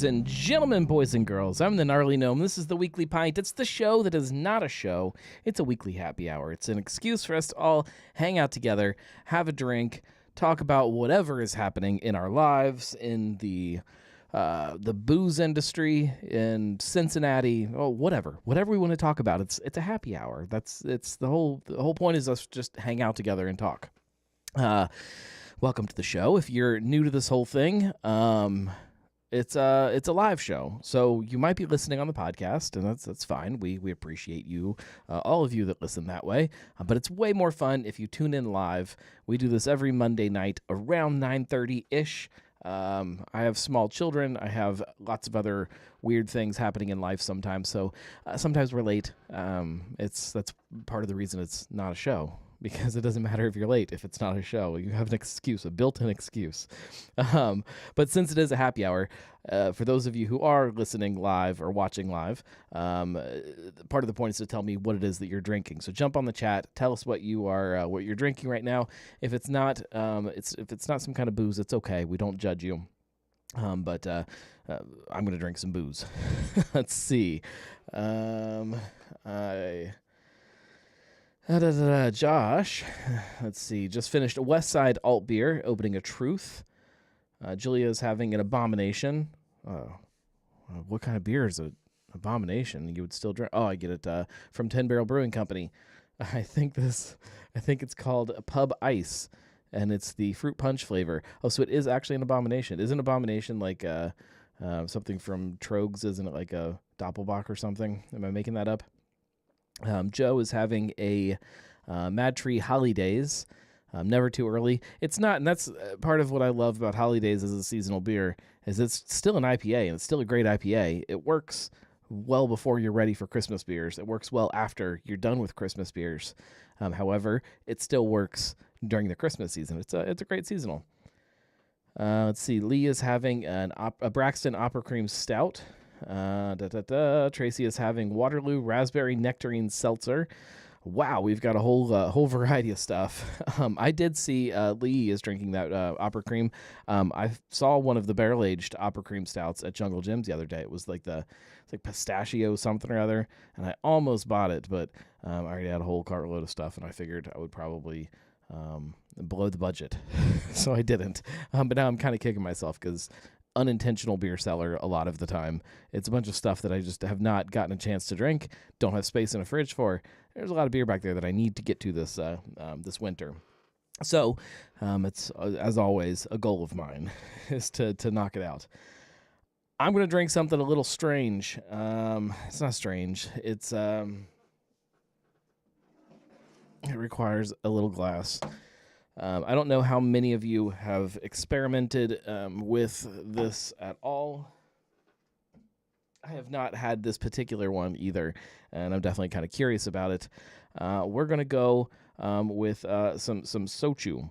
Ladies and gentlemen, boys and girls, I'm the Gnarly Gnome. This is the Weekly Pint. It's the show that is not a show. It's a weekly happy hour. It's an excuse for us to all hang out together, have a drink, talk about whatever is happening in our lives, in the booze industry, in Cincinnati, whatever we want to talk about. It's a happy hour. It's the whole point is us just hang out together and talk. Welcome to the show. If you're new to this whole thing, it's a live show, so you might be listening on the podcast, and that's fine. We appreciate you, all of you that listen that way. But it's way more fun if you tune in live. We do this every Monday night around 9:30-ish. I have small children. I have lots of other weird things happening in life sometimes, so sometimes we're late. That's part of the reason it's not a show, because it doesn't matter if you're late if it's not a show. You have an excuse, a built-in excuse. But since it is a happy hour, for those of you who are listening live or watching live, part of the point is to tell me what it is that you're drinking. So jump on the chat, tell us what you're drinking right now. If it's not some kind of booze, it's okay. We don't judge you. But I'm going to drink some booze. Let's see. Josh, let's see, just finished a West Side alt beer, opening a Truth. Julia's having an Abomination. What kind of beer is an Abomination you would still drink? Oh, I get it, from 10 Barrel Brewing Company. I think it's called Pub Ice, and it's the fruit punch flavor. Oh, so it is actually an Abomination. Isn't Abomination like something from Trogs? Isn't it like a Doppelbock or something? Am I making that up? Joe is having a Mad Tree Holidays, never too early. It's not, and that's part of what I love about Holidays as a seasonal beer, is it's still an IPA, and it's still a great IPA. It works well before you're ready for Christmas beers. It works well after you're done with Christmas beers. However, it still works during the Christmas season. It's a great seasonal. Let's see, Lee is having a Braxton Opera Cream Stout. Tracy is having Waterloo Raspberry Nectarine Seltzer. Wow, we've got a whole variety of stuff. I did see Lee is drinking that Opera Cream. I saw one of the barrel-aged Opera Cream Stouts at Jungle Jim's the other day. It was like pistachio something or other, and I almost bought it, but I already had a whole cartload of stuff, and I figured I would probably blow the budget, so I didn't. But now I'm kind of kicking myself because unintentional beer cellar a lot of the time. It's a bunch of stuff that I just have not gotten a chance to drink, don't have space in a fridge for. There's a lot of beer back there that I need to get to this winter. So it's, as always, a goal of mine is to knock it out. I'm going to drink something a little strange. It's not strange. It requires a little glass. I don't know how many of you have experimented with this at all. I have not had this particular one either, and I'm definitely kind of curious about it. We're going to go with some soju.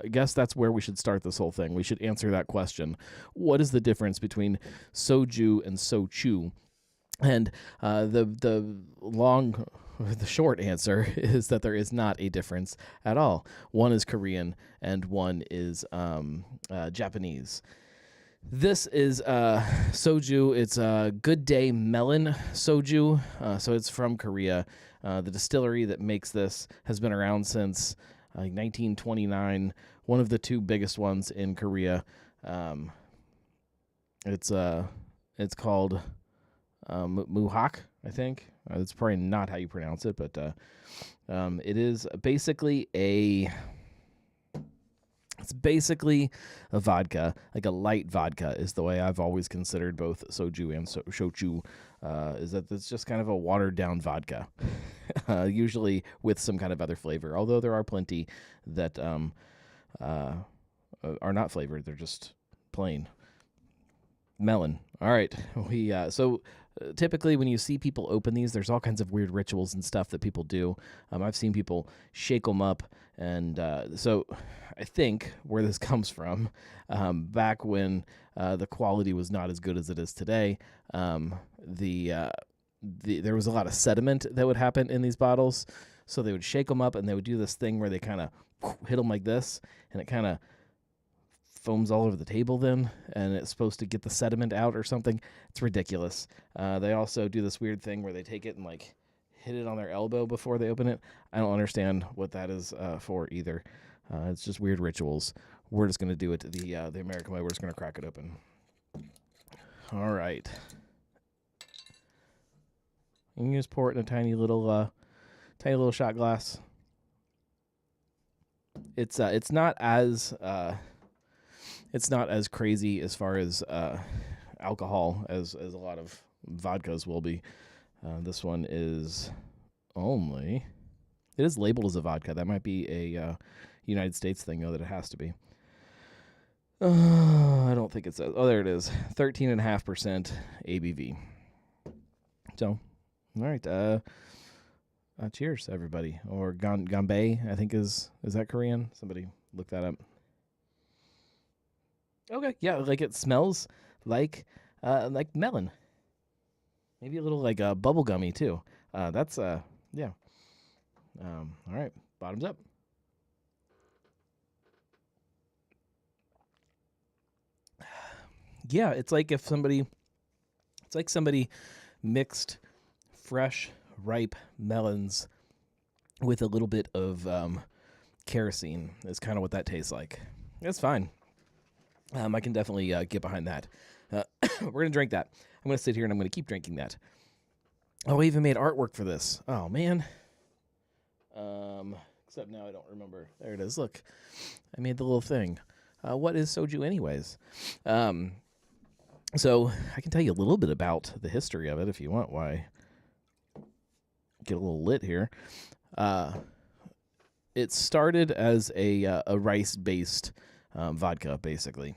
I guess that's where we should start this whole thing. We should answer that question. What is the difference between soju and sochu? And the short answer is that there is not a difference at all. One is Korean and one is Japanese. This is soju. It's a Good Day Melon soju. So it's from Korea. The distillery that makes this has been around since 1929. One of the two biggest ones in Korea. It's called Muhak, I think. That's probably not how you pronounce it, but it is basically a vodka, like a light vodka is the way I've always considered both soju and shochu, is that it's just kind of a watered down vodka, usually with some kind of other flavor, although there are plenty that are not flavored. They're just plain melon. All right. Typically when you see people open these, there's all kinds of weird rituals and stuff that people do. I've seen people shake them up, and so I think where this comes from, back when the quality was not as good as it is today, there was a lot of sediment that would happen in these bottles, so they would shake them up, and they would do this thing where they kind of hit them like this, and it kind of foams all over the table then, and it's supposed to get the sediment out or something. It's ridiculous. They also do this weird thing where they take it and like hit it on their elbow before they open it. I don't understand what that is for either. It's just weird rituals. We're just gonna do it the American way. We're just gonna crack it open. All right. You can just pour it in a tiny little shot glass. It's not as crazy as far as alcohol as a lot of vodkas will be. This one is only. It is labeled as a vodka. That might be a United States thing, though, that it has to be. I don't think it says. Oh, there it is. 13.5% ABV. So, all right. Cheers, everybody. Or ganbei, I think is that Korean? Somebody look that up. Okay, yeah, like it smells like melon. Maybe a little like bubblegummy too. That's yeah. All right, bottoms up. Yeah, it's like somebody mixed fresh, ripe melons with a little bit of kerosene is kind of what that tastes like. It's fine. I can definitely get behind that. We're going to drink that. I'm going to sit here and I'm going to keep drinking that. Oh, I even made artwork for this. Oh, man. Except now I don't remember. There it is. Look, I made the little thing. What is soju anyways? So I can tell you a little bit about the history of it if you want. Why? Get a little lit here. It started as a rice-based vodka, basically.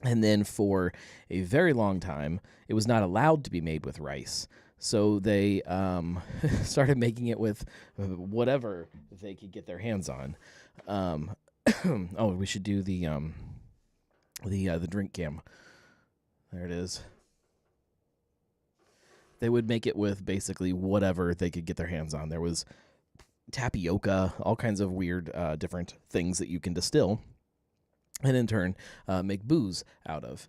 And then for a very long time, it was not allowed to be made with rice. So they started making it with whatever they could get their hands on. Oh, we should do the drink cam. There it is. They would make it with basically whatever they could get their hands on. There was tapioca, all kinds of weird different things that you can distill and in turn make booze out of.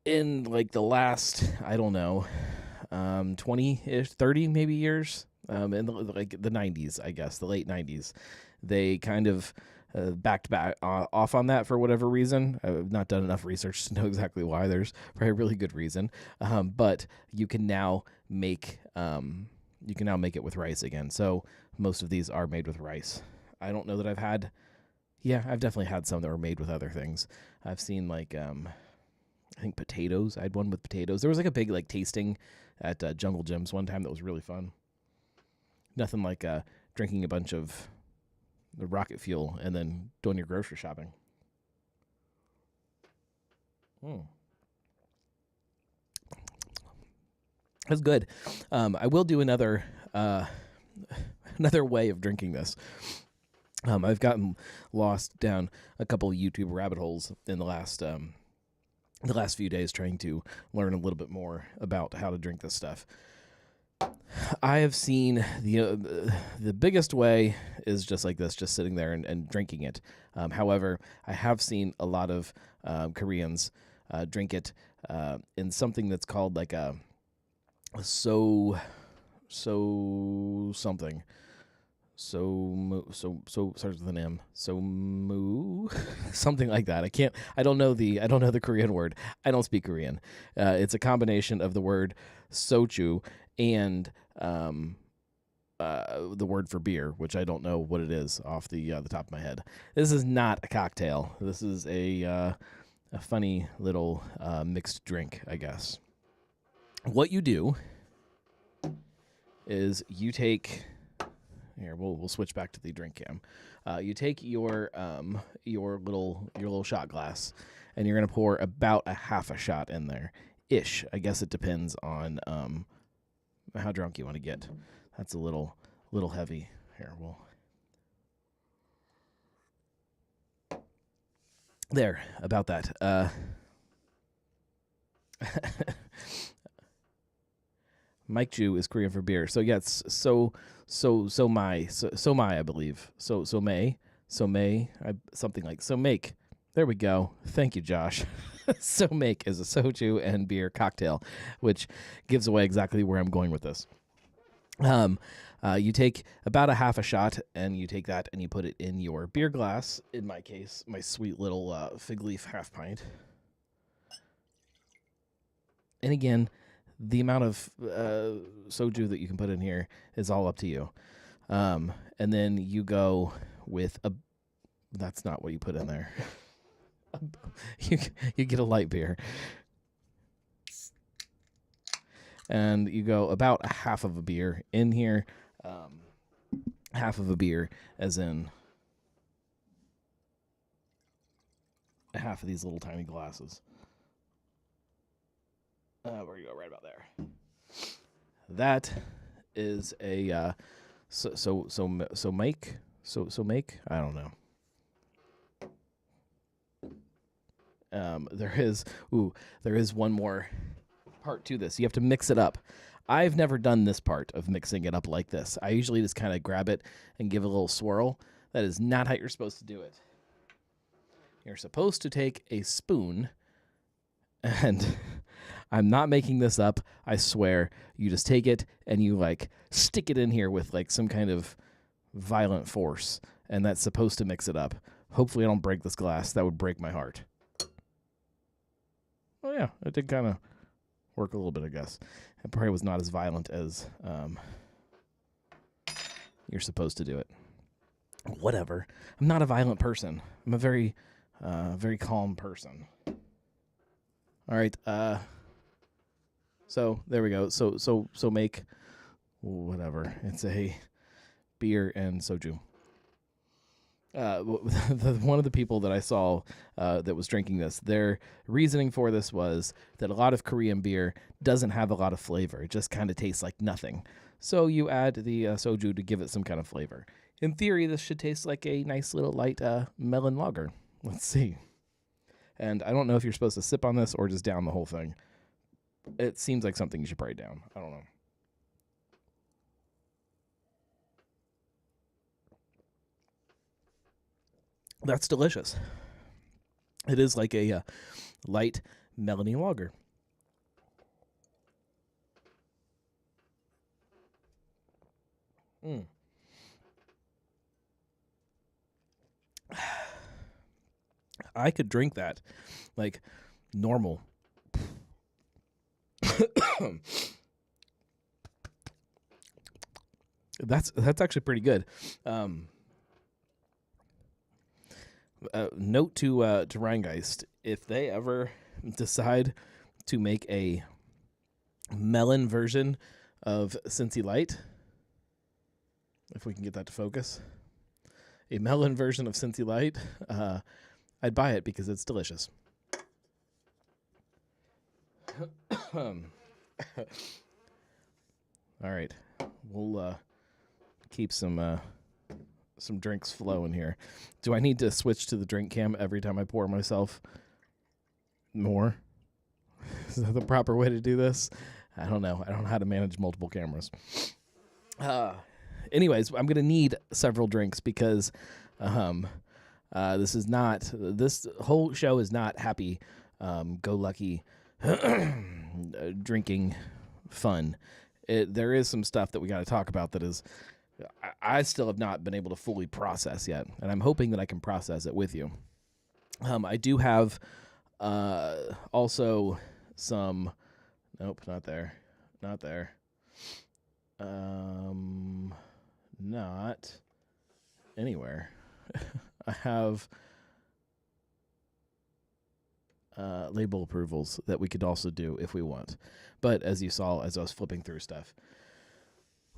In like the last, I don't know, 20-ish, 30 maybe years, in like the 90s, I guess, the late 90s, they kind of backed back off on that for whatever reason. I've not done enough research to know exactly why. There's probably a really good reason, but you can now make it with rice again. So most of these are made with rice. I don't know that I've had. Yeah, I've definitely had some that were made with other things. I've seen like I think potatoes. I had one with potatoes. There was like a big like tasting at Jungle Gyms one time that was really fun. Nothing like drinking a bunch of the rocket fuel and then doing your grocery shopping. That's good. I will do another way of drinking this. I've gotten lost down a couple of YouTube rabbit holes in the last few days trying to learn a little bit more about how to drink this stuff. I have seen the biggest way is just like this, just sitting there and drinking it. However, I have seen a lot of Koreans drink it in something that's called like a so something. So starts with an M. So moo, something like that. I don't know the Korean word. I don't speak Korean. It's a combination of the word soju and the word for beer, which I don't know what it is off the top of my head. This is not a cocktail. This is a funny little mixed drink, I guess. What you do is you take. Here, we'll switch back to the drink cam. You take your little shot glass, and you're gonna pour about a half a shot in there, ish. I guess it depends on how drunk you want to get. That's a little heavy. Here, there, about that. Mike Jew is Korean for beer. So yeah, it's so my, I believe. So May. something like so make. There we go. Thank you, Josh. So make is a soju and beer cocktail, which gives away exactly where I'm going with this. You take about a half a shot, and you take that and you put it in your beer glass. In my case, my sweet little fig leaf half pint. And again, the amount of soju that you can put in here is all up to you. And then you go with a. That's not what you put in there. You get a light beer. And you go about a half of a beer in here. Half of a beer, as in half of these little tiny glasses. Where you go, right about there. That is a so make. I don't know. There is one more part to this. You have to mix it up. I've never done this part of mixing it up like this. I usually just kind of grab it and give it a little swirl. That is not how you're supposed to do it. You're supposed to take a spoon, and I'm not making this up, I swear. You just take it and you like stick it in here with like some kind of violent force, and that's supposed to mix it up. Hopefully I don't break this glass. That would break my heart. Oh yeah, it did kind of work a little bit, I guess. It probably was not as violent as you're supposed to do it. Whatever. I'm not a violent person. I'm a very calm person. All right. So there we go. So make whatever. It's a beer and soju. One of the people that I saw that was drinking this, their reasoning for this was that a lot of Korean beer doesn't have a lot of flavor. It just kind of tastes like nothing. So you add the soju to give it some kind of flavor. In theory, this should taste like a nice little light melon lager. Let's see. And I don't know if you're supposed to sip on this or just down the whole thing. It seems like something you should probably down. I don't know. That's delicious. It is like a light melony lager. I could drink that like normal. That's actually pretty good. Note to Rheingeist, if they ever decide to make a melon version of Cincy Light, if we can get that to focus, a melon version of Cincy Light, I'd buy it because it's delicious. All right, we'll keep some drinks flowing here. Do I need to switch to the drink cam every time I pour myself more? Is that the proper way to do this? I don't know. I don't know how to manage multiple cameras. Anyways, I'm going to need several drinks because this whole show is not happy, go lucky drinking fun. There is some stuff that we got to talk about that is I still have not been able to fully process yet, and I'm hoping that I can process it with you. I do have also some. Nope, not there. Not there. Not anywhere. I have label approvals that we could also do if we want. But as you saw, as I was flipping through stuff,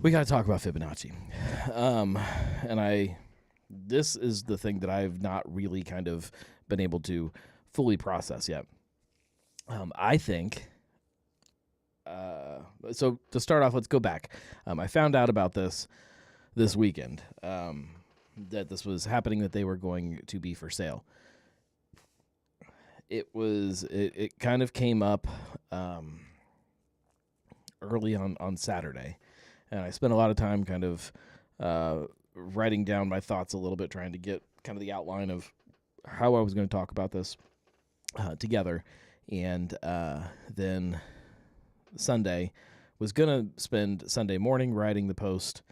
we got to talk about Fibonacci. And this is the thing that I've not really kind of been able to fully process yet. I think, so to start off, let's go back. I found out about this weekend, that this was happening, that they were going to be for sale. It kind of came up early on Saturday. And I spent a lot of time kind of writing down my thoughts a little bit, trying to get kind of the outline of how I was going to talk about this together. And then Sunday, was going to spend Sunday morning writing the post,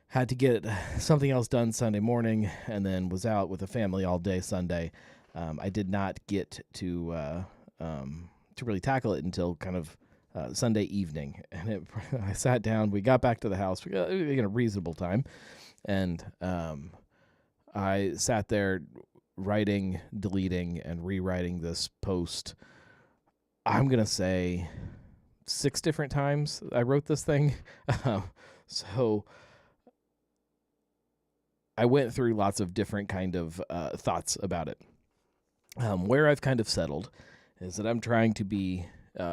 had to get something else done Sunday morning, and then was out with the family all day Sunday. I did not get to really tackle it until kind of Sunday evening. And I sat down, we got back to the house in a reasonable time, and I sat there writing, deleting, and rewriting this post. I'm going to say 6 different times I wrote this thing. So I went through lots of different kind of thoughts about it. Where I've kind of settled is that I'm trying to be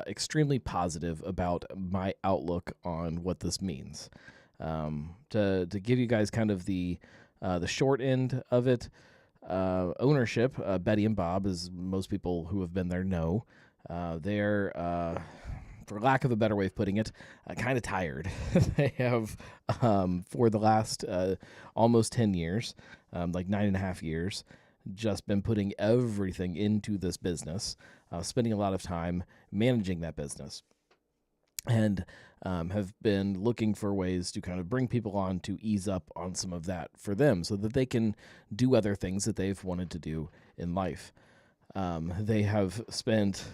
extremely positive about my outlook on what this means. To give you guys kind of the short end of it, ownership, Betty and Bob, as most people who have been there know, they're, for lack of a better way of putting it, kind of tired. They have, for the last almost 10 years, like 9.5 years, just been putting everything into this business, spending a lot of time managing that business, and have been looking for ways to kind of bring people on to ease up on some of that for them so that they can do other things that they've wanted to do in life. They have spent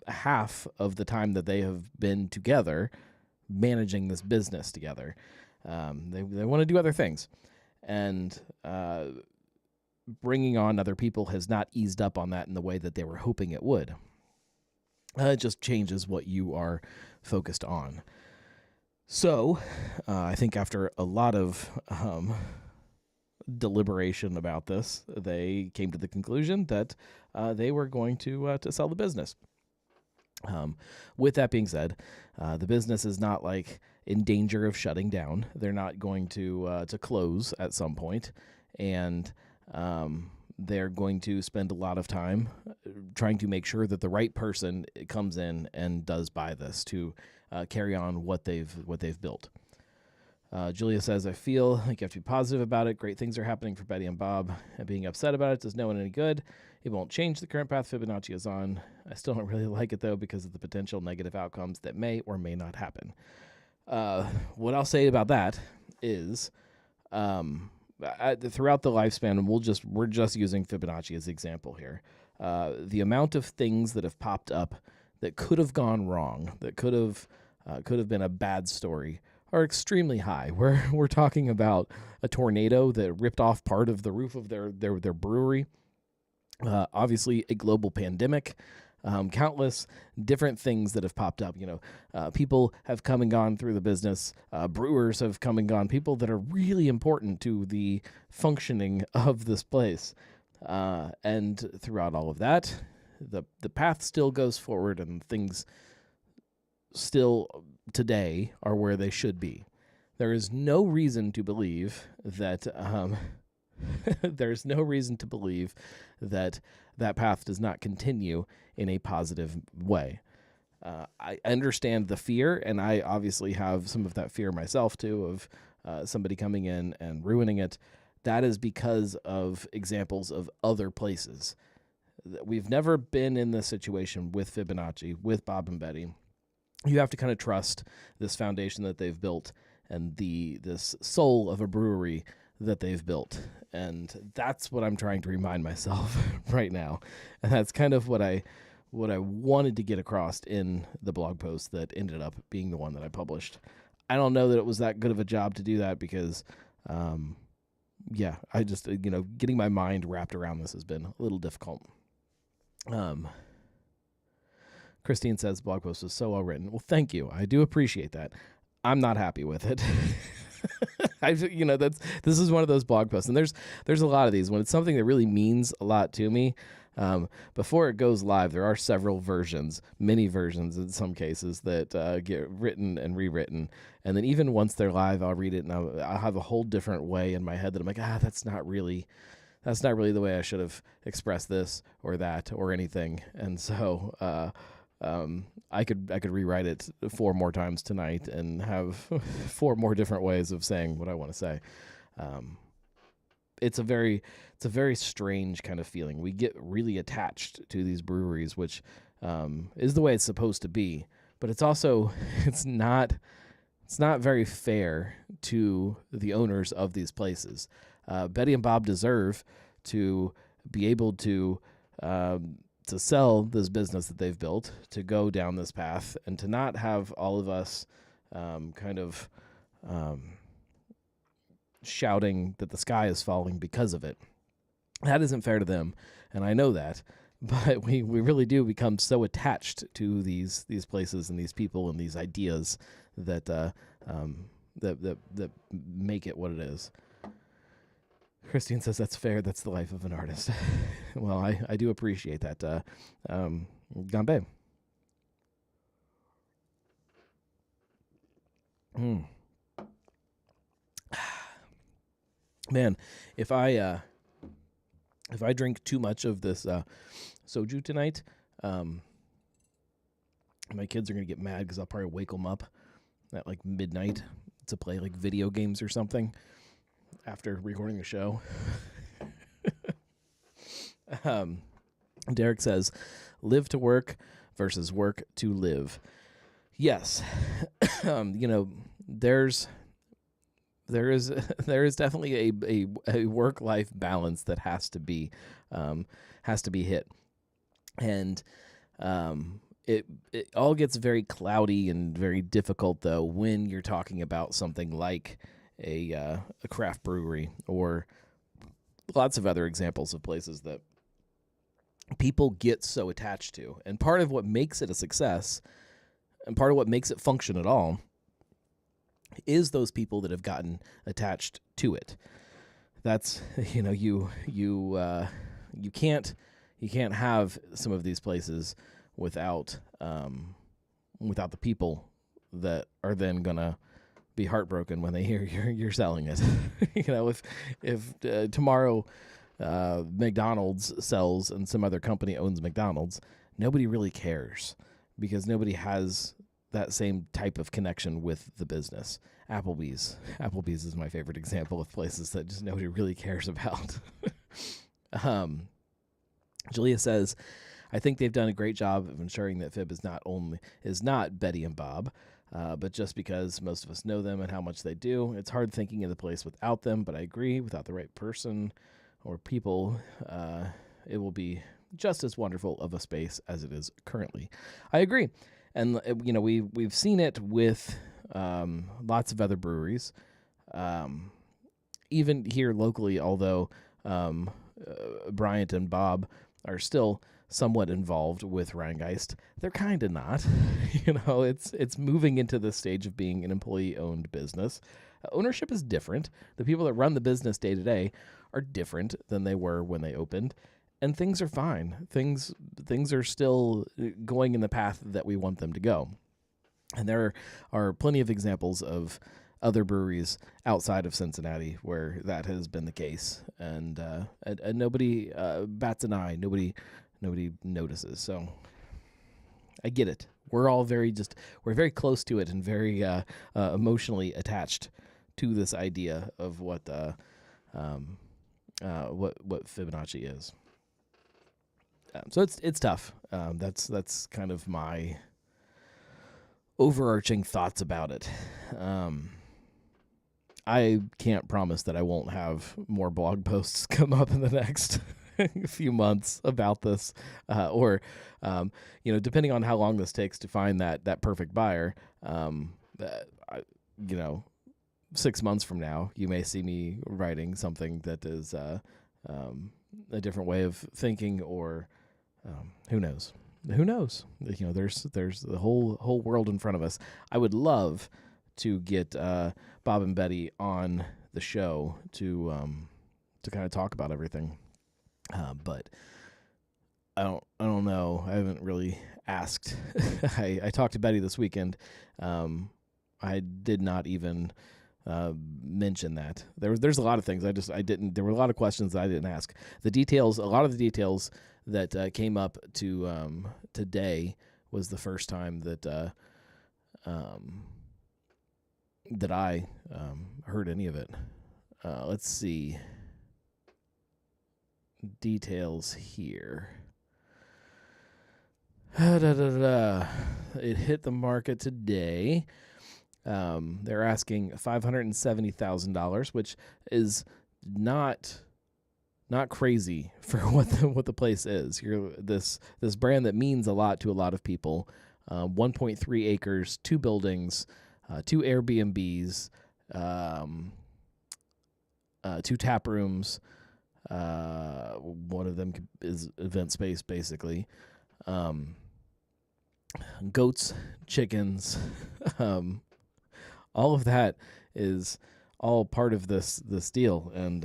half of the time that they have been together managing this business together. They want to do other things. And bringing on other people has not eased up on that in the way that they were hoping it would. It just changes what you are focused on. So I think after a lot of deliberation about this, they came to the conclusion that they were going to sell the business. With that being said, the business is not like in danger of shutting down. They're not going to close at some point, and they're going to spend a lot of time trying to make sure that the right person comes in and does buy this to carry on what they've built. Julia says, I feel like you have to be positive about it. Great things are happening for Betty and Bob. And being upset about it does no one any good. It won't change the current path Fibonacci is on. I still don't really like it, though, because of the potential negative outcomes that may or may not happen. What I'll say about that is throughout the lifespan, and we're just using Fibonacci as the example here, the amount of things that have popped up that could have gone wrong, that could have been a bad story, are extremely high. We're talking about a tornado that ripped off part of the roof of their brewery. Obviously, a global pandemic, countless different things that have popped up. People have come and gone through the business. Brewers have come and gone. People that are really important to the functioning of this place. And throughout all of that, the path still goes forward, and things still today are where they should be. There is no reason to believe that there's no reason to believe that path does not continue in a positive way. I understand the fear, and I obviously have some of that fear myself too, of somebody coming in and ruining it. That is because of examples of other places. We've never been in this situation with Fibonacci, with Bob and Betty. You have to kind of trust this foundation that they've built and this soul of a brewery that they've built. And that's what I'm trying to remind myself right now. And that's kind of what I wanted to get across in the blog post that ended up being the one that I published. I don't know that it was that good of a job to do that because, I just, getting my mind wrapped around this has been a little difficult. Christine says blog post was so well written. Well, thank you. I do appreciate that. I'm not happy with it. This is one of those blog posts, and there's a lot of these when it's something that really means a lot to me. Before it goes live, there are several versions, many versions in some cases that get written and rewritten, and then even once they're live, I'll read it and I'll have a whole different way in my head that I'm like, that's not really the way I should have expressed this or that or anything, and so I could rewrite it 4 more times tonight and have 4 more different ways of saying what I want to say. it's a very strange kind of feeling. We get really attached to these breweries, which is the way it's supposed to be, but it's also it's not very fair to the owners of these places. Betty and Bob deserve to be able to sell this business that they've built, to go down this path, and to not have all of us kind of shouting that the sky is falling because of it. That isn't fair to them, and I know that. But we really do become so attached to these places and these people and these ideas that that make it what it is. Christine says that's fair. That's the life of an artist. Well, I do appreciate that. Gambe. Man, if I drink too much of this soju tonight, my kids are gonna get mad because I'll probably wake them up at like midnight to play like video games or something after recording a show. Derek says, "Live to work versus work to live." Yes, there is definitely a work-life balance that has to be hit, and it all gets very cloudy and very difficult though when you're talking about something like a craft brewery or lots of other examples of places that people get so attached to. And part of what makes it a success and part of what makes it function at all is those people that have gotten attached to it. That's, you can't have some of these places without the people that are then gonna be heartbroken when they hear you're selling it. If tomorrow McDonald's sells and some other company owns McDonald's, nobody really cares because nobody has that same type of connection with the business. Applebee's is my favorite example of places that just nobody really cares about. Julia says, "I think they've done a great job of ensuring that Fib is not Betty and Bob, but just because most of us know them and how much they do, it's hard thinking of the place without them. But I agree, without the right person or people, it will be just as wonderful of a space as it is currently." I agree. And we've seen it with lots of other breweries, even here locally. Although Bryant and Bob are still somewhat involved with Rheingeist, they're kind of not. It's moving into the stage of being an employee-owned business. Ownership is different. The people that run the business day to day are different than they were when they opened. And things are fine. Things are still going in the path that we want them to go. And there are plenty of examples of other breweries outside of Cincinnati where that has been the case. And nobody bats an eye. Nobody notices. So I get it. We're all we're very close to it and very emotionally attached to this idea of what Fibonacci is. So it's tough. That's kind of my overarching thoughts about it. I can't promise that I won't have more blog posts come up in the next few months about this, or depending on how long this takes to find that perfect buyer. 6 months from now, you may see me writing something that is a different way of thinking, or who knows? Who knows? There's the whole world in front of us. I would love to get Bob and Betty on the show to kind of talk about everything, but I don't know. I haven't really asked. I talked to Betty this weekend. I did not even mention that. There's a lot of things I didn't. There were a lot of questions that I didn't ask. A lot of the details that came up to today was the first time that I heard any of it. Let's see. details here. It hit the market today. They're asking $570,000, which is not crazy for what the place is. This brand that means a lot to a lot of people. 1.3 acres, 2 buildings, 2 Airbnbs, 2 tap rooms. One of them is event space, basically. Goats, chickens, all of that is all part of this deal. And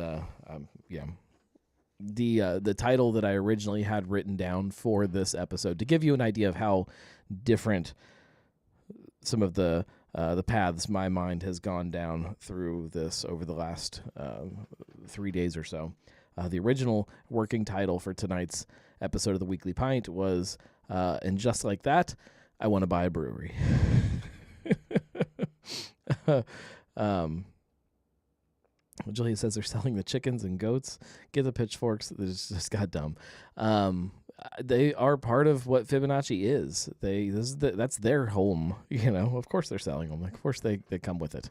the title that I originally had written down for this episode, to give you an idea of how different some of the paths my mind has gone down through this over the last 3 days or so. The original working title for tonight's episode of the Weekly Pint was, and just like that, I want to buy a brewery. Julia says they're selling the chickens and goats. Get the pitchforks. This just got dumb. They are part of what Fibonacci is. That's their home. Of course they're selling them. Of course they come with it.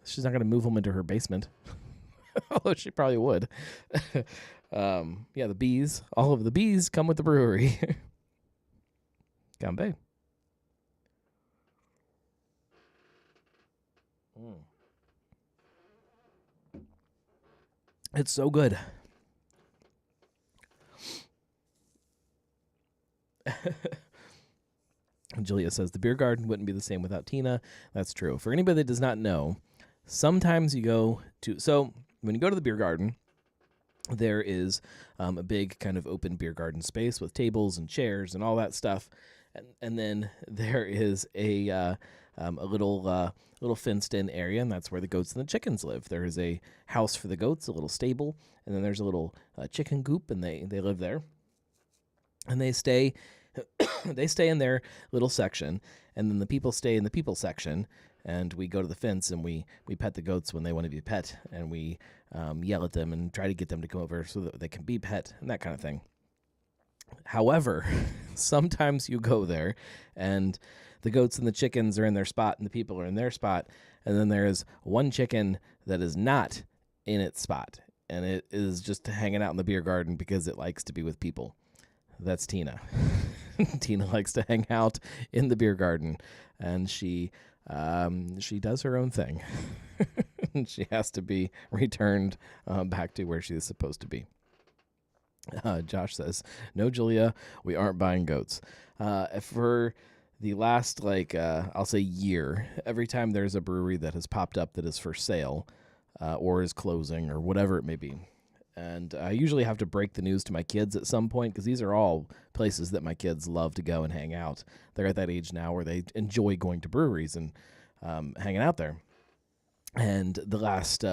She's not going to move them into her basement. Although she probably would. The bees. All of the bees come with the brewery. Gambe. It's so good. Julia says the beer garden wouldn't be the same without Tina. That's true. For anybody that does not know, sometimes you go to... So when you go to the beer garden, there is a big kind of open beer garden space with tables and chairs and all that stuff. And then there is a little fenced-in area, and that's where the goats and the chickens live. There is a house for the goats, a little stable, and then there's a little chicken coop, and they live there. And they stay in their little section, and then the people stay in the people section, and we go to the fence, and we pet the goats when they want to be pet, and we yell at them and try to get them to come over so that they can be pet, and that kind of thing. However, sometimes you go there, and the goats and the chickens are in their spot, and the people are in their spot, and then there is one chicken that is not in its spot, and it is just hanging out in the beer garden because it likes to be with people. That's Tina. Tina likes to hang out in the beer garden, and she does her own thing. She has to be returned back to where she is supposed to be. Josh says, no, Julia, we aren't buying goats. For the last, I'll say year, every time there's a brewery that has popped up that is for sale or is closing or whatever it may be, and I usually have to break the news to my kids at some point because these are all places that my kids love to go and hang out. They're at that age now where they enjoy going to breweries and hanging out there. And the last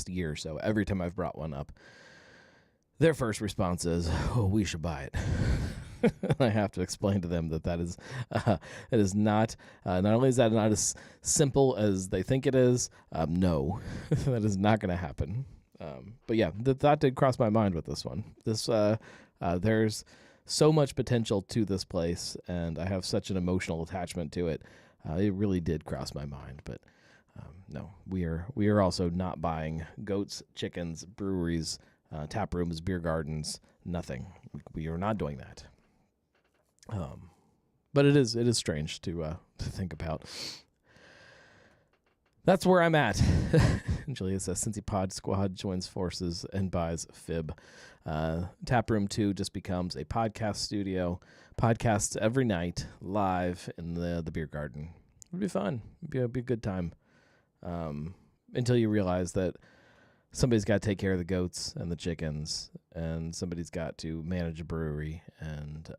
year or so, every time I've brought one up, their first response is, "Oh, we should buy it." I have to explain to them that is not. Not only is that not as simple as they think it is, no, that is not going to happen. But yeah, that did cross my mind with this one. There's so much potential to this place, and I have such an emotional attachment to it. It really did cross my mind, but no, we are also not buying goats, chickens, breweries, tap rooms, beer gardens, nothing. We are not doing that. But it is strange to think about. That's where I'm at. Julia says, Cincy Pod Squad joins forces and buys Fib. Taproom 2 just becomes a podcast studio. Podcasts every night, live in the beer garden. It'd be fun. It'd be a good time. Until you realize that somebody's got to take care of the goats and the chickens, and somebody's got to manage a brewery and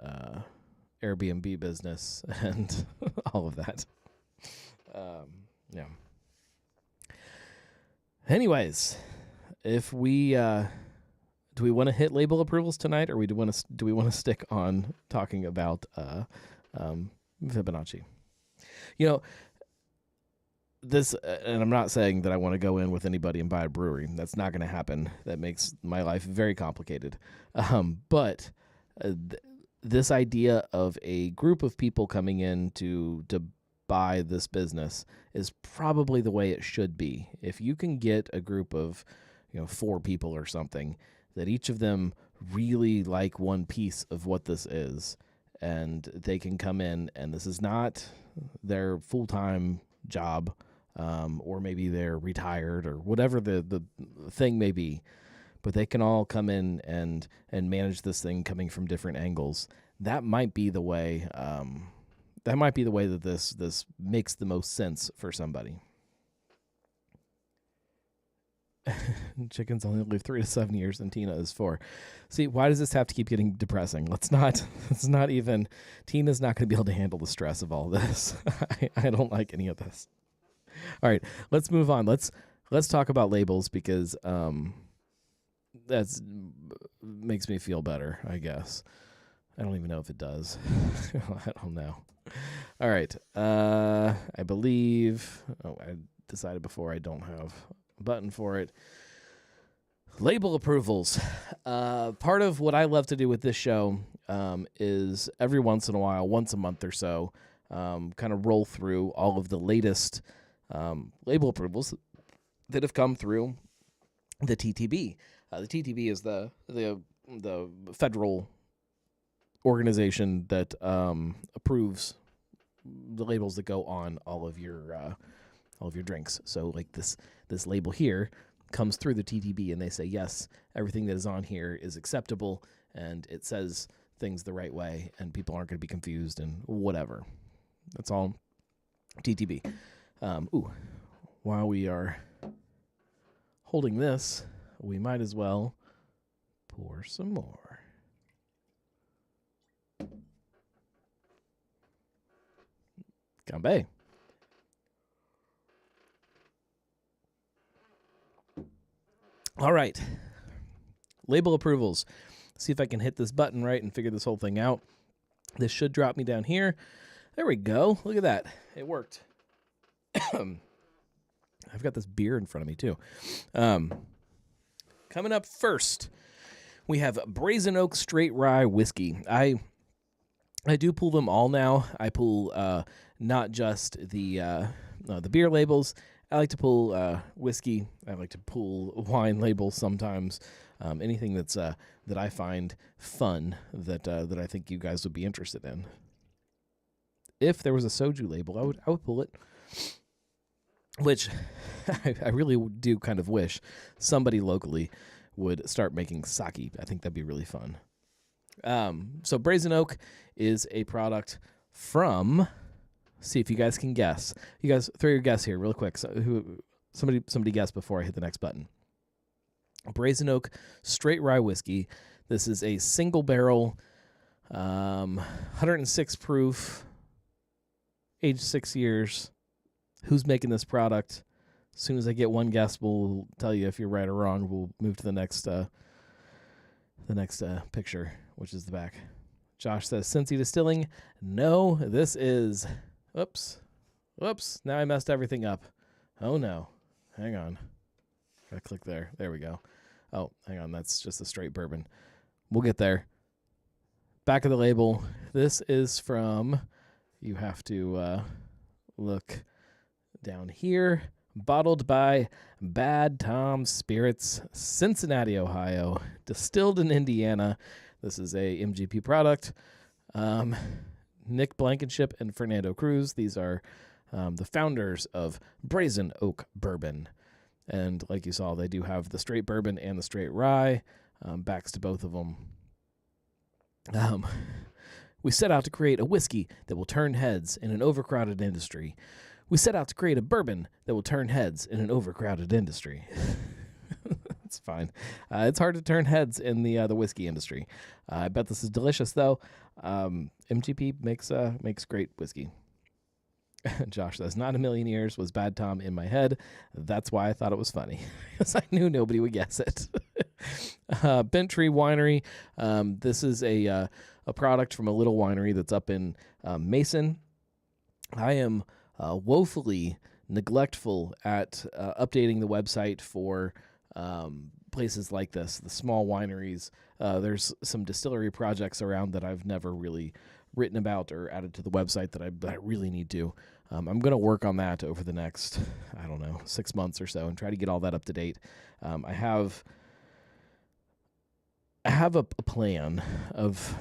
Airbnb business and all of that. Yeah. Anyways, if we do we want to hit label approvals tonight, or do we want to stick on talking about Fibonacci? this, and I'm not saying that I want to go in with anybody and buy a brewery. That's not going to happen. That makes my life very complicated. But this idea of a group of people coming in to buy this business is probably the way it should be. If you can get a group of 4 people or something that each of them really like one piece of what this is, and they can come in, and this is not their full-time job, or maybe they're retired or whatever the thing may be, but they can all come in and manage this thing coming from different angles. That might be the way. That might be the way that this makes the most sense for somebody. Chickens only live 3 to 7 years, and Tina is 4. See, why does this have to keep getting depressing? Let's not even. Tina's not going to be able to handle the stress of all this. I don't like any of this. All right, let's move on. Let's talk about labels, because that's makes me feel better, I guess. I don't even know if it does. I don't know. All right. I believe. Oh, I decided before I don't have a button for it. Label approvals. Part of what I love to do with this show is every once in a while, once a month or so, kind of roll through all of the latest label approvals that have come through the TTB. The TTB is the federal organization that approves the labels that go on all of your drinks. So like this label here comes through the TTB, and they say, yes, everything that is on here is acceptable, and it says things the right way, and people aren't going to be confused and whatever. That's all TTB. While we are holding this, we might as well pour some more. Ganbei. All right. Label approvals. See if I can hit this button right and figure this whole thing out. This should drop me down here. There we go. Look at that. It worked. I've got this beer in front of me, too. Coming up first, we have Brazen Oak Straight Rye Whiskey. I do pull them all now. I pull not just the beer labels. I like to pull whiskey. I like to pull wine labels sometimes. Anything that's that I find fun that I think you guys would be interested in. If there was a soju label, I would pull it. Which I really do kind of wish somebody locally would start making sake. I think that'd be really fun. So Brazen Oak is a product from. See if you guys can guess. You guys throw your guess here real quick. So somebody guess before I hit the next button. Brazen Oak Straight Rye Whiskey. This is a single barrel, 106 proof, age 6 years. Who's making this product? As soon as I get one guess, we'll tell you if you're right or wrong. We'll move to the next picture, which is the back. Josh says Cincy Distilling. No, this is. Oops. Now I messed everything up. Oh, no. Hang on. Gotta click there. There we go. Oh, hang on. That's just a straight bourbon. We'll get there. Back of the label. This is from, you have to look down here. Bottled by Bad Tom Spirits, Cincinnati, Ohio. Distilled in Indiana. This is a MGP product. Nick Blankenship and Fernando Cruz. These are the founders of Brazen Oak Bourbon. And like you saw, they do have the straight bourbon and the straight rye. Backs to both of them. We set out to create a whiskey that will turn heads in an overcrowded industry. We set out to create a bourbon that will turn heads in an overcrowded industry. It's fine. It's hard to turn heads in the whiskey industry. I bet this is delicious, though. MGP makes great whiskey. Josh says, not a million years was Bad Tom in my head. That's why I thought it was funny, because I knew nobody would guess it. Bent Tree Winery. This is a product from a little winery that's up in Mason. I am woefully neglectful at updating the website for places like this, the small wineries. There's some distillery projects around that I've never really written about or added to the website that I really need to. I'm going to work on that over the next, 6 months or so and try to get all that up to date. I have a plan of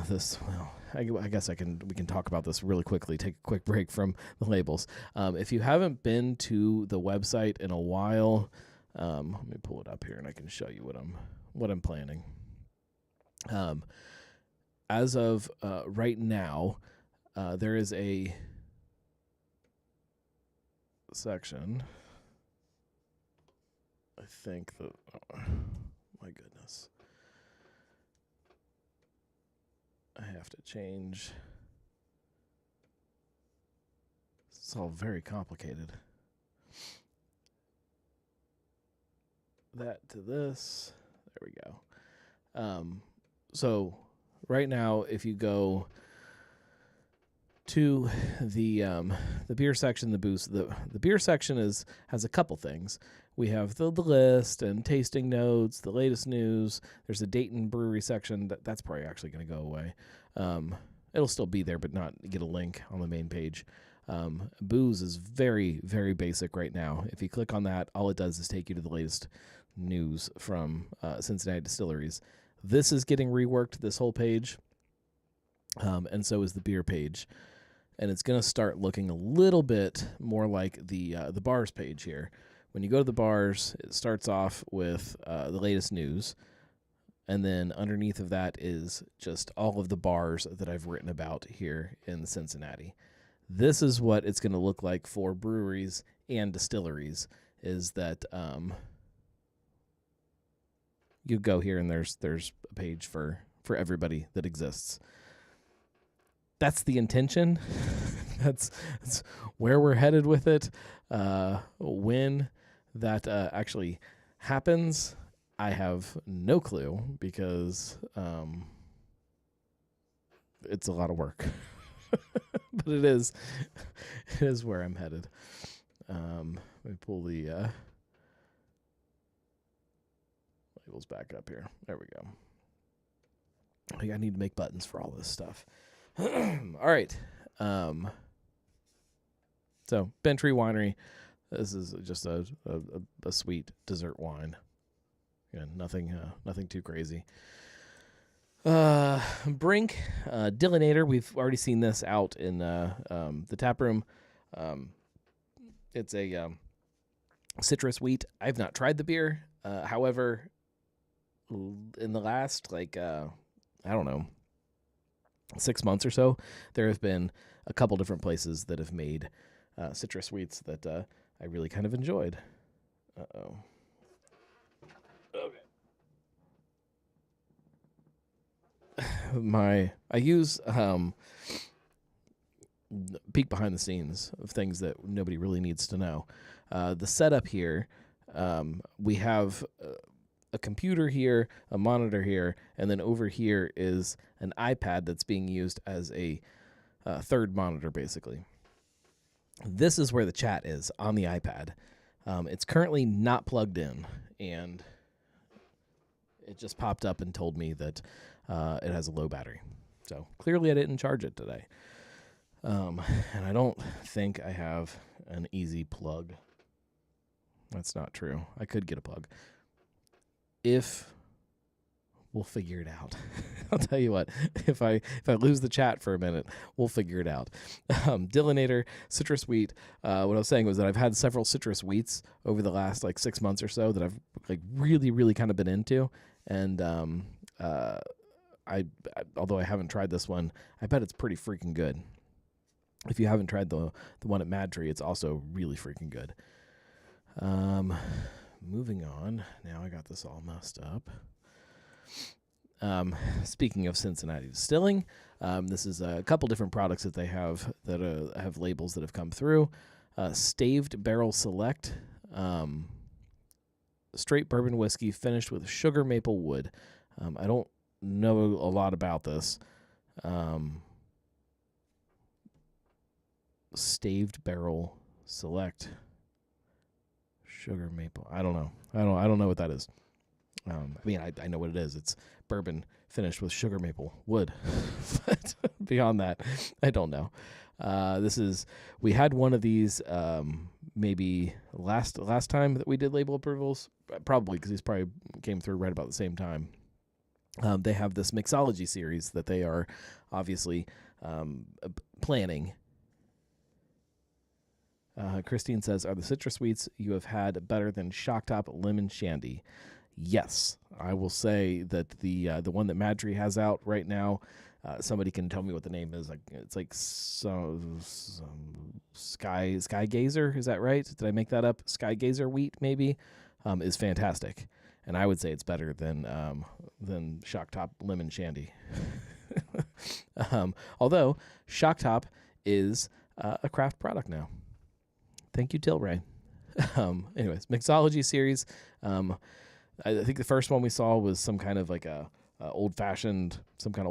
this. Well, I guess we can talk about this really quickly. Take a quick break from the labels. If you haven't been to the website in a while, let me pull it up here and I can show you what I'm planning. As of right now, there is a section. I think that. Oh, my goodness. I have to change. It's all very complicated. That to this. There we go. So right now, if you go to the beer section, the beer section has a couple things. We have the list and tasting notes, the latest news. There's a Dayton brewery section that's probably actually going to go away. It'll still be there, but not get a link on the main page. Booze is very, very basic right now. If you click on that, all it does is take you to the latest news from Cincinnati distilleries. This is getting reworked, this whole page, and so is the beer page. And it's going to start looking a little bit more like the bars page here. When you go to the bars, it starts off with the latest news, and then underneath of that is just all of the bars that I've written about here in Cincinnati. This is what it's going to look like for breweries and distilleries, is that you go here and there's a page for everybody that exists. That's the intention. that's where we're headed with it. When that actually happens, I have no clue, because it's a lot of work. But it is where I'm headed. Let me pull the labels back up here. There we go. I need to make buttons for all this stuff. All right. So Bentry Winery. This is just a sweet dessert wine. Again, nothing too crazy. Brink, Dillinator. We've already seen this out in the tap room. It's a citrus wheat. I've not tried the beer. However, in the last 6 months or so, there have been a couple different places that have made citrus wheats that I really kind of enjoyed. Uh-oh. Okay. I use peek behind the scenes of things that nobody really needs to know. The setup here, we have a computer here, a monitor here, and then over here is an iPad that's being used as a third monitor, basically. This is where the chat is, on the iPad. It's currently not plugged in, and it just popped up and told me that it has a low battery. So clearly I didn't charge it today. And I don't think I have an easy plug. That's not true. I could get a plug. We'll figure it out. I'll tell you what, if I lose the chat for a minute, we'll figure it out. Dillinator, citrus wheat. What I was saying was that I've had several citrus wheats over the last 6 months or so that I've really, really kind of been into. And I although I haven't tried this one, I bet it's pretty freaking good. If you haven't tried the one at Mad Tree, it's also really freaking good. Moving on. Now I got this all messed up. Speaking of Cincinnati Distilling, this is a couple different products that they have that have labels that have come through. Staved Barrel Select, straight bourbon whiskey finished with sugar maple wood. I don't know a lot about this. Staved Barrel Select sugar maple. I don't know. I don't know what that is. I mean, I know what it is. It's bourbon finished with sugar maple wood. But beyond that, I don't know. We had one of these maybe last time that we did label approvals, probably because these probably came through right about the same time. They have this mixology series that they are obviously planning. Christine says, are the citrus sweets you have had better than Shock Top Lemon Shandy? Yes, I will say that the one that Madry has out right now, somebody can tell me what the name is. It's like some Sky Gazer. Is that right? Did I make that up? Sky Gazer wheat maybe is fantastic, and I would say it's better than Shock Top Lemon Shandy. Although Shock Top is a craft product now. Thank you, Tilray. Anyways, mixology series. I think the first one we saw was some kind of like a old-fashioned, something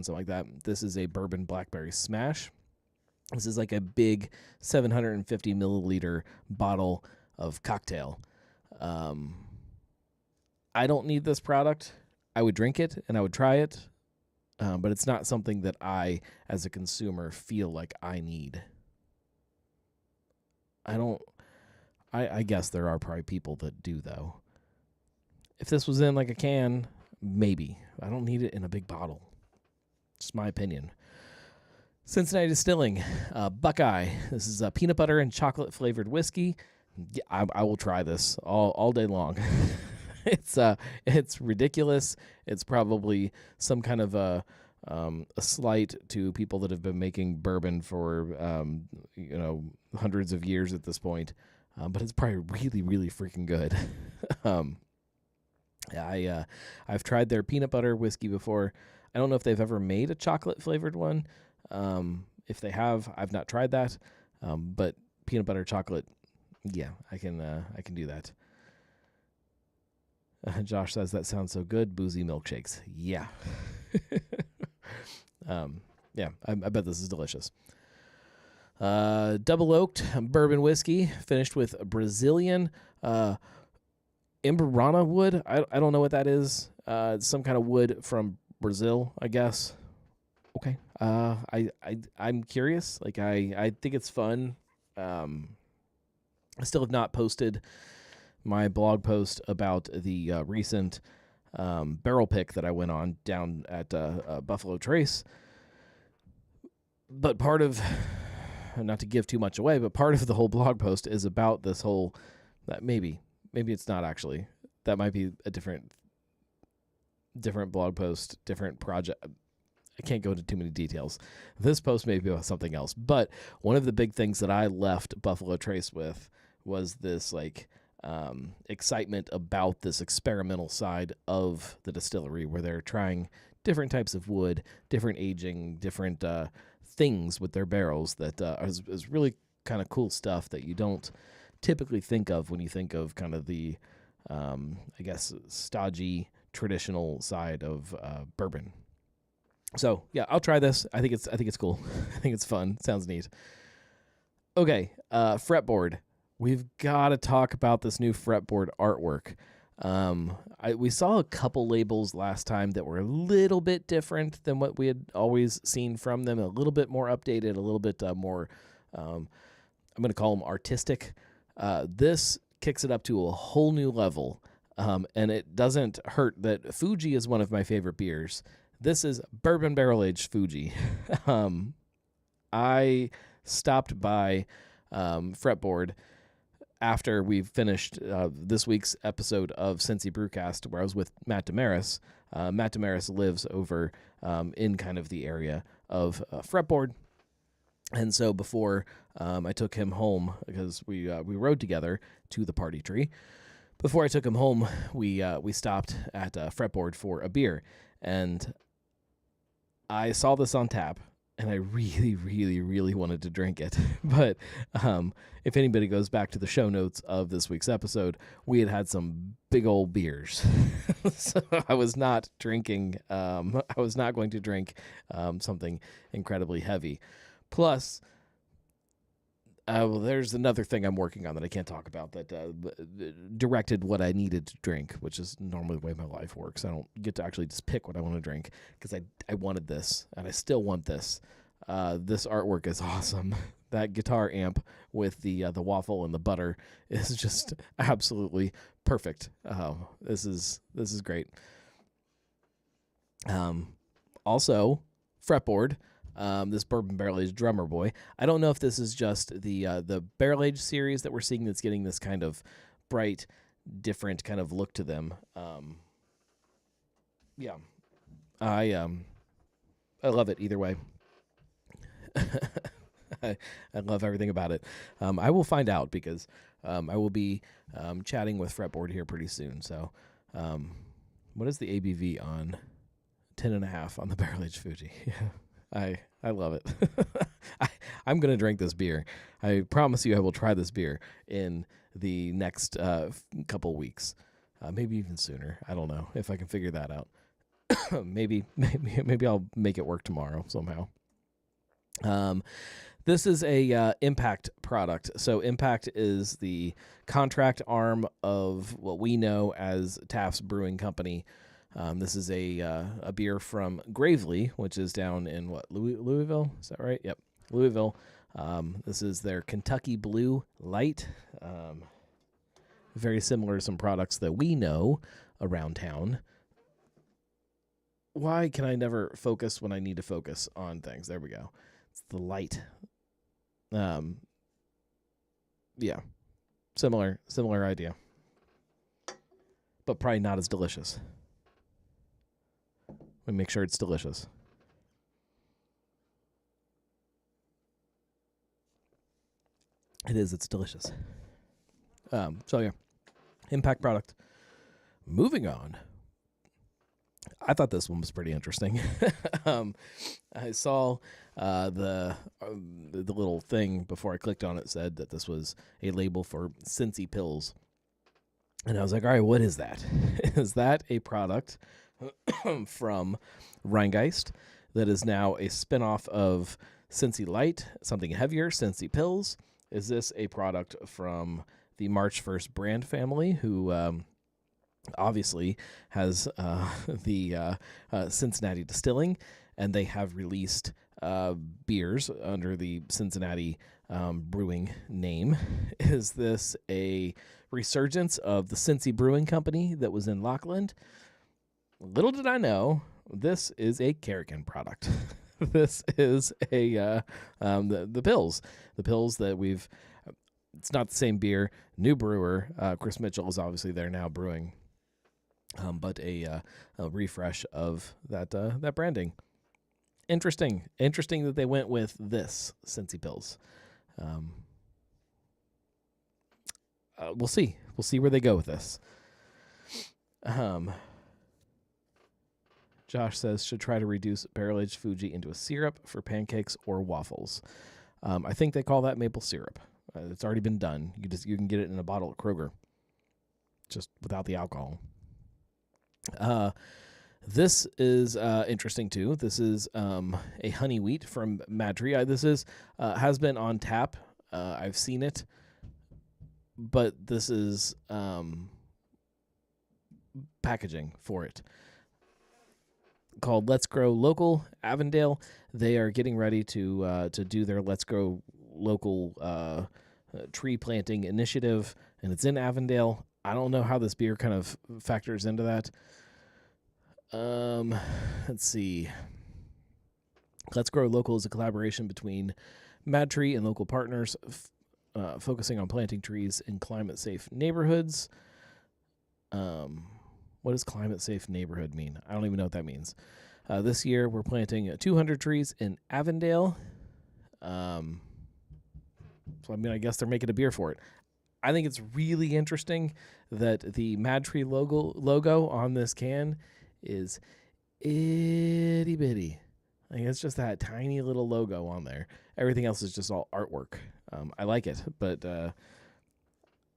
like that. This is a bourbon blackberry smash. This is like a big 750 milliliter bottle of cocktail. I don't need this product. I would drink it and I would try it, but it's not something that I, as a consumer, feel like I need. I guess there are probably people that do, though. If this was in like a can, maybe. I don't need it in a big bottle. Just my opinion. Cincinnati Distilling, Buckeye. This is a peanut butter and chocolate flavored whiskey. Yeah, I will try this all day long. It's ridiculous. It's probably some kind of a slight to people that have been making bourbon for hundreds of years at this point. But it's probably really, really freaking good. I've tried their peanut butter whiskey before. I don't know if they've ever made a chocolate flavored one. If they have, I've not tried that. But peanut butter chocolate, yeah, I can do that. Josh says that sounds so good. Boozy milkshakes, yeah. Yeah, I bet this is delicious. Double oaked bourbon whiskey finished with Brazilian Imburana wood. I don't know what that is. It's some kind of wood from Brazil, I guess. Okay. I'm curious. Like I think it's fun. I still have not posted my blog post about the recent barrel pick that I went on down at Buffalo Trace. But part of, not to give too much away, but part of the whole blog post is about this whole, that maybe it's not actually. That might be a different blog post, different project. I can't go into too many details. This post may be about something else. But one of the big things that I left Buffalo Trace with was this excitement about this experimental side of the distillery where they're trying different types of wood, different aging, different things with their barrels that is really kind of cool stuff that you don't typically think of when you think of kind of the, I guess, stodgy, traditional side of bourbon. So yeah, I'll try this. I think it's cool. I think it's fun. Sounds neat. Okay, fretboard. We've got to talk about this new fretboard artwork. We saw a couple labels last time that were a little bit different than what we had always seen from them, a little bit more updated, a little bit more, I'm going to call them artistic. This kicks it up to a whole new level, and it doesn't hurt that Fuji is one of my favorite beers. This is bourbon barrel-aged Fuji. I stopped by Fretboard after we finished this week's episode of Cincy Brewcast, where I was with Matt Damaris. Matt Damaris lives over in kind of the area of Fretboard. And so before I took him home, because we rode together to the party tree, before I took him home, we stopped at Fretboard for a beer. And I saw this on tap, and I really, really, really wanted to drink it. But if anybody goes back to the show notes of this week's episode, we had some big old beers. So I was not drinking. I was not going to drink something incredibly heavy. Plus, Well, there's another thing I'm working on that I can't talk about that directed what I needed to drink, which is normally the way my life works. I don't get to actually just pick what I want to drink because I wanted this, and I still want this. This artwork is awesome. That guitar amp with the waffle and the butter is just absolutely perfect. This is great. Also, fretboard. This bourbon barrel aged drummer boy. I don't know if this is just the barrel aged series that we're seeing that's getting this kind of bright, different kind of look to them. Yeah, I love it either way. I love everything about it. I will find out because I will be chatting with Fretboard here pretty soon. So, what is the ABV on 10.5 on the barrel aged Fuji? I love it. I'm going to drink this beer. I promise you I will try this beer in the next couple weeks. Maybe even sooner. I don't know if I can figure that out. maybe I'll make it work tomorrow somehow. This is a Impact product. So Impact is the contract arm of what we know as Taft's Brewing Company. This is a beer from Gravely, which is down in Louisville? Is that right? Yep, Louisville. This is their Kentucky Blue Light. Very similar to some products that we know around town. Why can I never focus when I need to focus on things? There we go. It's the light. Yeah, similar idea, but probably not as delicious. Let me make sure it's delicious. It is. It's delicious. So yeah, Impact product. Moving on. I thought this one was pretty interesting. I saw the little thing before I clicked on it said that this was a label for Cincy Pills. And I was like, all right, what is that? Is that a product from Rheingeist that is now a spinoff of Cincy Light, something heavier, Cincy Pills? Is this a product from the March 1st brand family who obviously has the Cincinnati Distilling, and they have released beers under the Cincinnati Brewing name? Is this a resurgence of the Cincy Brewing Company that was in Lockland? Little did I know, this is a Kerrigan product. This is a the pills. The pills that we've... It's not the same beer. New brewer. Chris Mitchell is obviously there now brewing. But a refresh of that branding. Interesting that they went with this Cincy Pills. We'll see where they go with this. Josh says should try to reduce barrel-aged Fuji into a syrup for pancakes or waffles. I think they call that maple syrup. It's already been done. You can get it in a bottle at Kroger, just without the alcohol. This is interesting too. This is a honey wheat from Madry. This is has been on tap. I've seen it, but this is packaging for it called Let's Grow Local Avondale. They are getting ready to do their Let's Grow Local tree planting initiative, and it's in Avondale. I don't know how this beer kind of factors into that. Let's see. Let's Grow Local is a collaboration between MadTree and local partners, focusing on planting trees in climate-safe neighborhoods. What does climate-safe neighborhood mean? I don't even know what that means. This year, we're planting 200 trees in Avondale. So, I mean, I guess they're making a beer for it. I think it's really interesting that the MadTree logo on this can is itty bitty. Like, it's just that tiny little logo on there. Everything else is just all artwork. I like it, but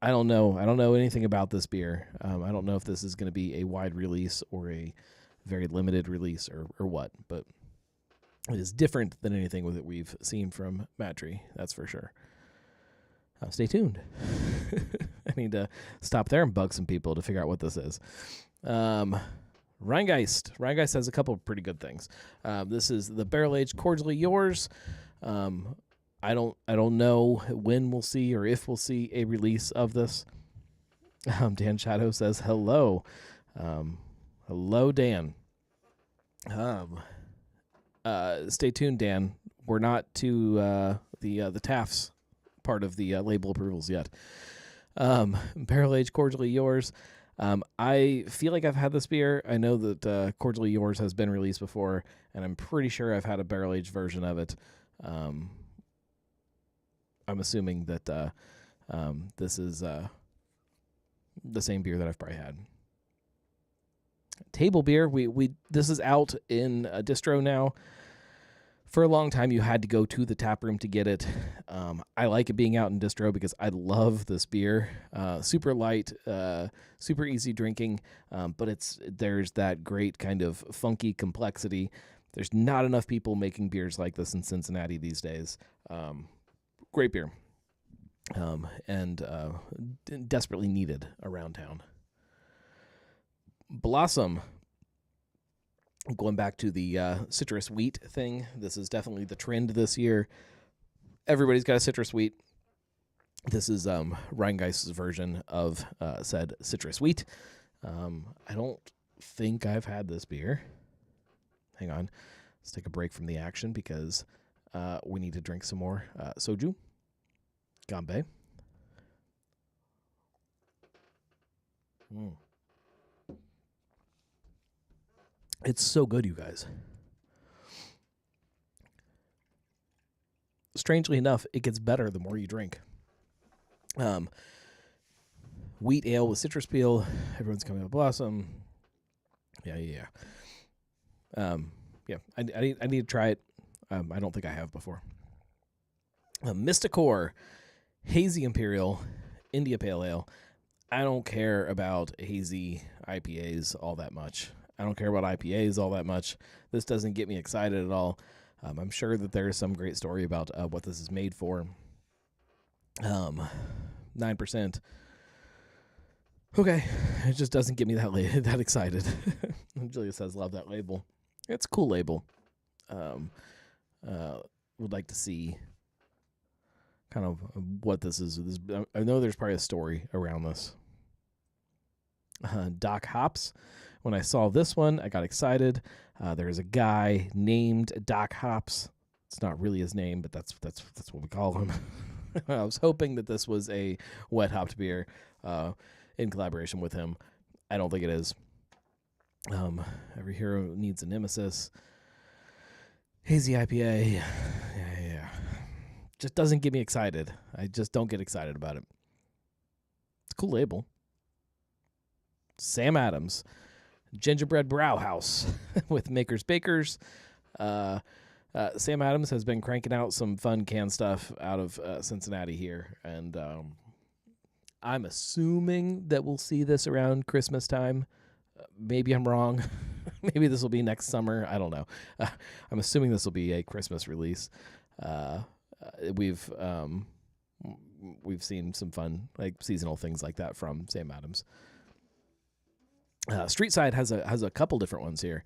I don't know. I don't know anything about this beer. I don't know if this is going to be a wide release or a very limited release or what, but it is different than anything that we've seen from MadTree, that's for sure. Stay tuned. I need to stop there and bug some people to figure out what this is. Rheingeist. Rheingeist has a couple of pretty good things. This is the Barrel Aged Cordially Yours. I don't know when we'll see or if we'll see a release of this. Dan Shadow says hello. Hello, Dan. Stay tuned, Dan. We're not to the Taft's part of the label approvals yet. Barrel Aged Cordially Yours. I feel like I've had this beer. I know that Cordially Yours has been released before, and I'm pretty sure I've had a barrel-aged version of it. I'm assuming that this is the same beer that I've probably had. Table beer. This is out in a distro now. For a long time, you had to go to the tap room to get it. I like it being out in distro because I love this beer. Super light, super easy drinking, but there's that great kind of funky complexity. There's not enough people making beers like this in Cincinnati these days. Great beer, and desperately needed around town. Blossom. Going back to the citrus wheat thing, this is definitely the trend this year. Everybody's got a citrus wheat. This is Rheingeist's version of said citrus wheat. I don't think I've had this beer. Hang on. Let's take a break from the action because we need to drink some more soju. Ganbei. It's so good, you guys. Strangely enough, it gets better the more you drink. Wheat ale with citrus peel. Everyone's coming with Blossom. Yeah. I need to try it. I don't think I have before. Mysticor, Hazy Imperial, India Pale Ale. I don't care about hazy IPAs all that much. I don't care about IPAs all that much. This doesn't get me excited at all. I'm sure that there is some great story about what this is made for. 9%. Okay, it just doesn't get me that excited. Julia says, love that label. It's a cool label. Would like to see kind of what this is. I know there's probably a story around this. Doc Hops. When I saw this one, I got excited. There's a guy named Doc Hops. It's not really his name, but that's what we call him. I was hoping that this was a wet hopped beer in collaboration with him. I don't think it is. Every hero needs a nemesis. Hazy IPA. Yeah. Just doesn't get me excited. I just don't get excited about it. It's a cool label. Sam Adams. Gingerbread Brauhaus with Makers Bakers. Sam Adams has been cranking out some fun canned stuff out of Cincinnati here, and I'm assuming that we'll see this around Christmas time. Maybe I'm wrong. Maybe this will be next summer. I don't know. I'm assuming this will be a Christmas release. We've seen some fun like seasonal things like that from Sam Adams. Street Side has a couple different ones here.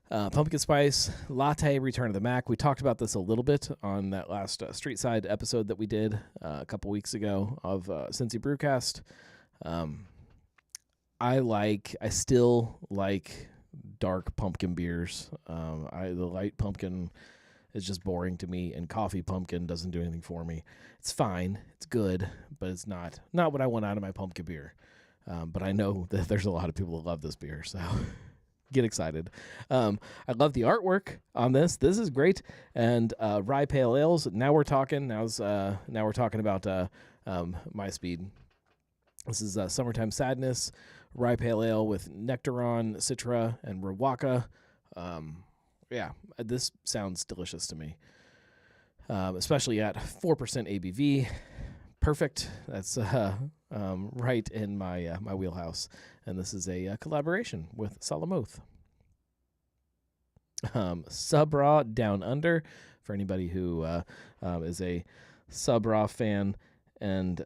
Pumpkin Spice Latte Return of the Mac. We talked about this a little bit on that last Street Side episode that we did a couple weeks ago of Cincy Brewcast. I still like dark pumpkin beers. The light pumpkin is just boring to me, and coffee pumpkin doesn't do anything for me. It's fine, it's good, but it's not what I want out of my pumpkin beer. But I know that there's a lot of people that love this beer, so get excited. I love the artwork on this. This is great. And rye pale ales. Now we're talking. Now we're talking about my speed. This is Summertime Sadness rye pale ale with Nectaron, Citra, and Rawaka. Yeah, this sounds delicious to me, especially at 4% ABV. Perfect. That's right in my my wheelhouse. And this is a collaboration with Salamoth. Subraw Down Under, for anybody who is a Subraw fan and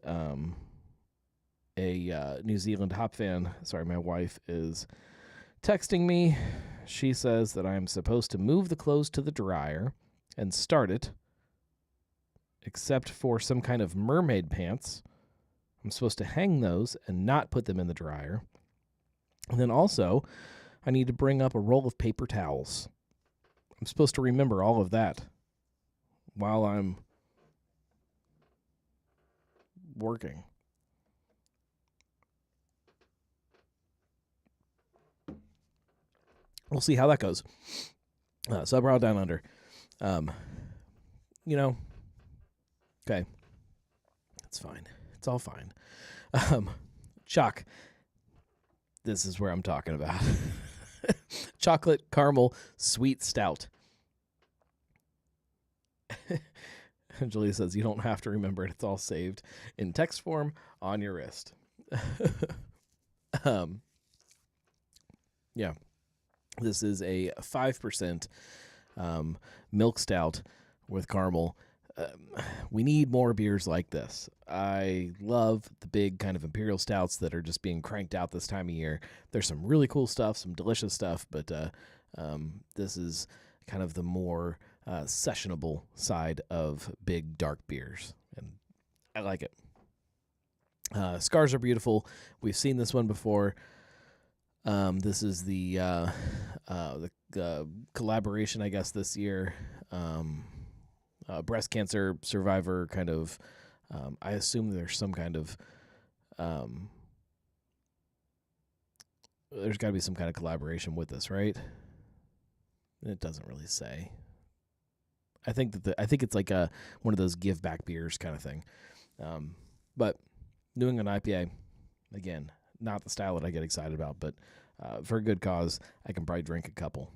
a New Zealand hop fan. Sorry, my wife is texting me. She says that I'm supposed to move the clothes to the dryer and start it, except for some kind of mermaid pants. I'm supposed to hang those and not put them in the dryer. And then also, I need to bring up a roll of paper towels. I'm supposed to remember all of that while I'm working. We'll see how that goes. So I brought down under. Okay. It's fine. It's all fine. Chuck, this is where I'm talking about. Chocolate caramel sweet stout. Julia says you don't have to remember it. It's all saved in text form on your wrist. Yeah. This is a 5% milk stout with caramel. We need more beers like this. I love the big kind of imperial stouts that are just being cranked out this time of year. There's some really cool stuff, some delicious stuff, but this is kind of the more sessionable side of big dark beers, and I like it. Scars are beautiful. We've seen this one before. This is the collaboration, I guess, this year. Breast cancer survivor kind of. I assume there's some kind of. There's got to be some kind of collaboration with this, right? It doesn't really say. I think it's like one of those give back beers kind of thing. But New England IPA, again, not the style that I get excited about, but for a good cause, I can probably drink a couple.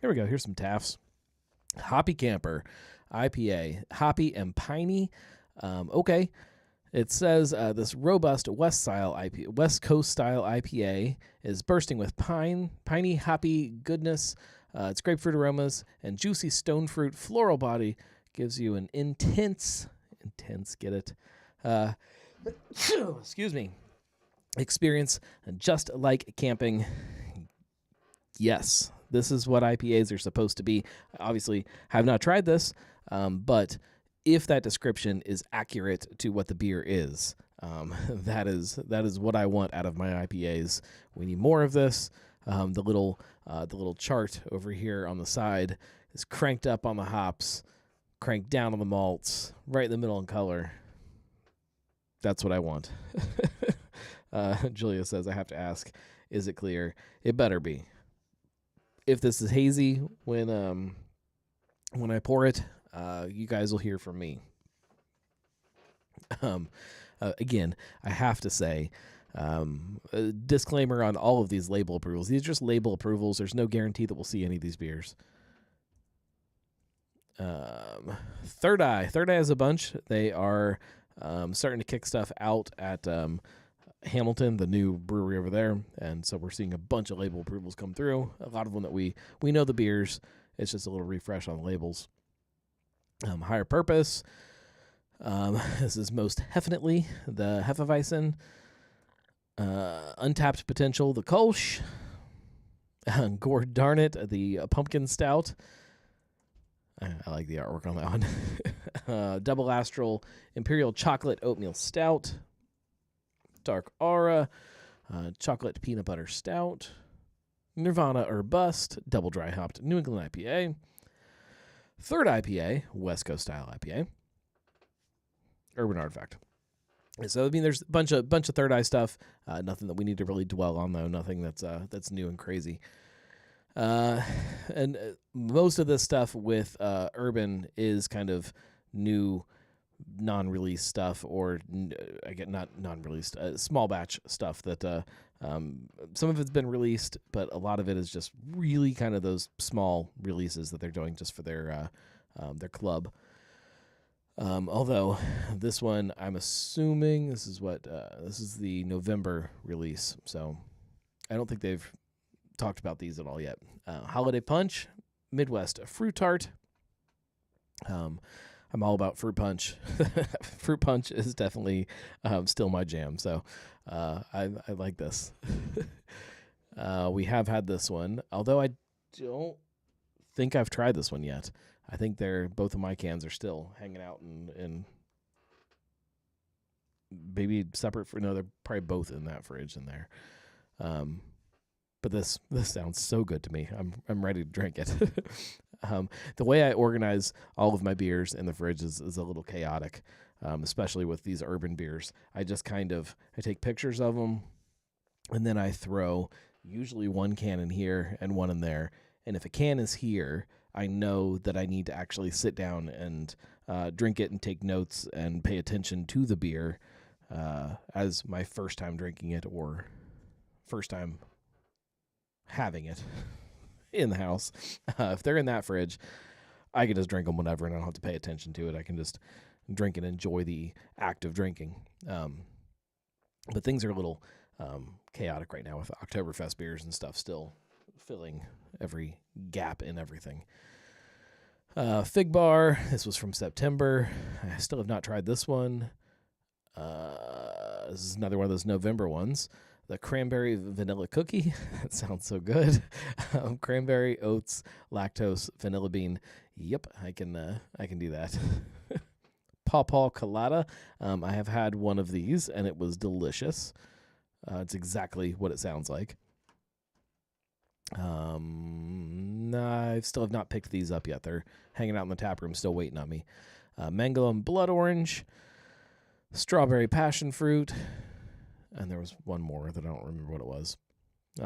Here we go. Here's some Taft's. Hoppy Camper IPA. Hoppy and piney. Okay. It says this robust West Coast style IPA is bursting with piney hoppy goodness. Its grapefruit aromas and juicy stone fruit floral body gives you an intense, get it? Excuse me. Experience just like camping. Yes, this is what IPAs are supposed to be. I obviously have not tried this, but if that description is accurate to what the beer is, that is what I want out of my IPAs. We need more of this. The little chart over here on the side is cranked up on the hops, cranked down on the malts, right in the middle in color. That's what I want. Julia says, I have to ask, is it clear? It better be. If this is hazy when I pour it, you guys will hear from me. Again, I have to say, a disclaimer on all of these label approvals. These are just label approvals. There's no guarantee that we'll see any of these beers. Third Eye has a bunch. They are starting to kick stuff out at Hamilton, the new brewery over there, and so we're seeing a bunch of label approvals come through. A lot of them that we know the beers. It's just a little refresh on the labels. Higher Purpose. This is most definitely the Hefeweizen. Untapped Potential, the Kolsch. Gord Darn It, the Pumpkin Stout. I like the artwork on that one. Double Astral Imperial Chocolate Oatmeal Stout. Dark Aura, Chocolate Peanut Butter Stout, Nirvana or Bust, Double Dry Hopped New England IPA, Third IPA, West Coast style IPA, Urban Artifact. So I mean, there's a bunch of Third Eye stuff. Nothing that we need to really dwell on though. Nothing that's new and crazy. And most of this stuff with Urban is kind of new, non-release stuff, or I get not non-released, small batch stuff that some of it's been released, but a lot of it is just really kind of those small releases that they're doing just for their club. Although this one, I'm assuming this is the November release, so I don't think they've talked about these at all yet. Holiday Punch, Midwest Fruit Tart. I'm all about fruit punch. Fruit punch is definitely still my jam. So I like this. We have had this one, although I don't think I've tried this one yet. I think both of my cans are still hanging out and maybe separate they're probably both in that fridge in there. But this sounds so good to me. I'm ready to drink it. The way I organize all of my beers in the fridge is a little chaotic, especially with these urban beers. I just I take pictures of them, and then I throw usually one can in here and one in there. And if a can is here, I know that I need to actually sit down and drink it and take notes and pay attention to the beer as my first time drinking it or first time having it in the house. If they're in that fridge, I can just drink them whenever and I don't have to pay attention to it. I can just drink and enjoy the act of drinking. But things are a little chaotic right now with Oktoberfest beers and stuff still filling every gap in everything. Fig Bar, this was from September. I still have not tried this one. This is another one of those November ones. The cranberry vanilla cookie. That sounds so good. Cranberry, oats, lactose, vanilla bean. Yep, I can do that. Paw Colada. I have had one of these, and it was delicious. It's exactly what it sounds like. I still have not picked these up yet. They're hanging out in the tap room, still waiting on me. Mangolin Blood Orange, Strawberry Passion Fruit, and there was one more that I don't remember what it was.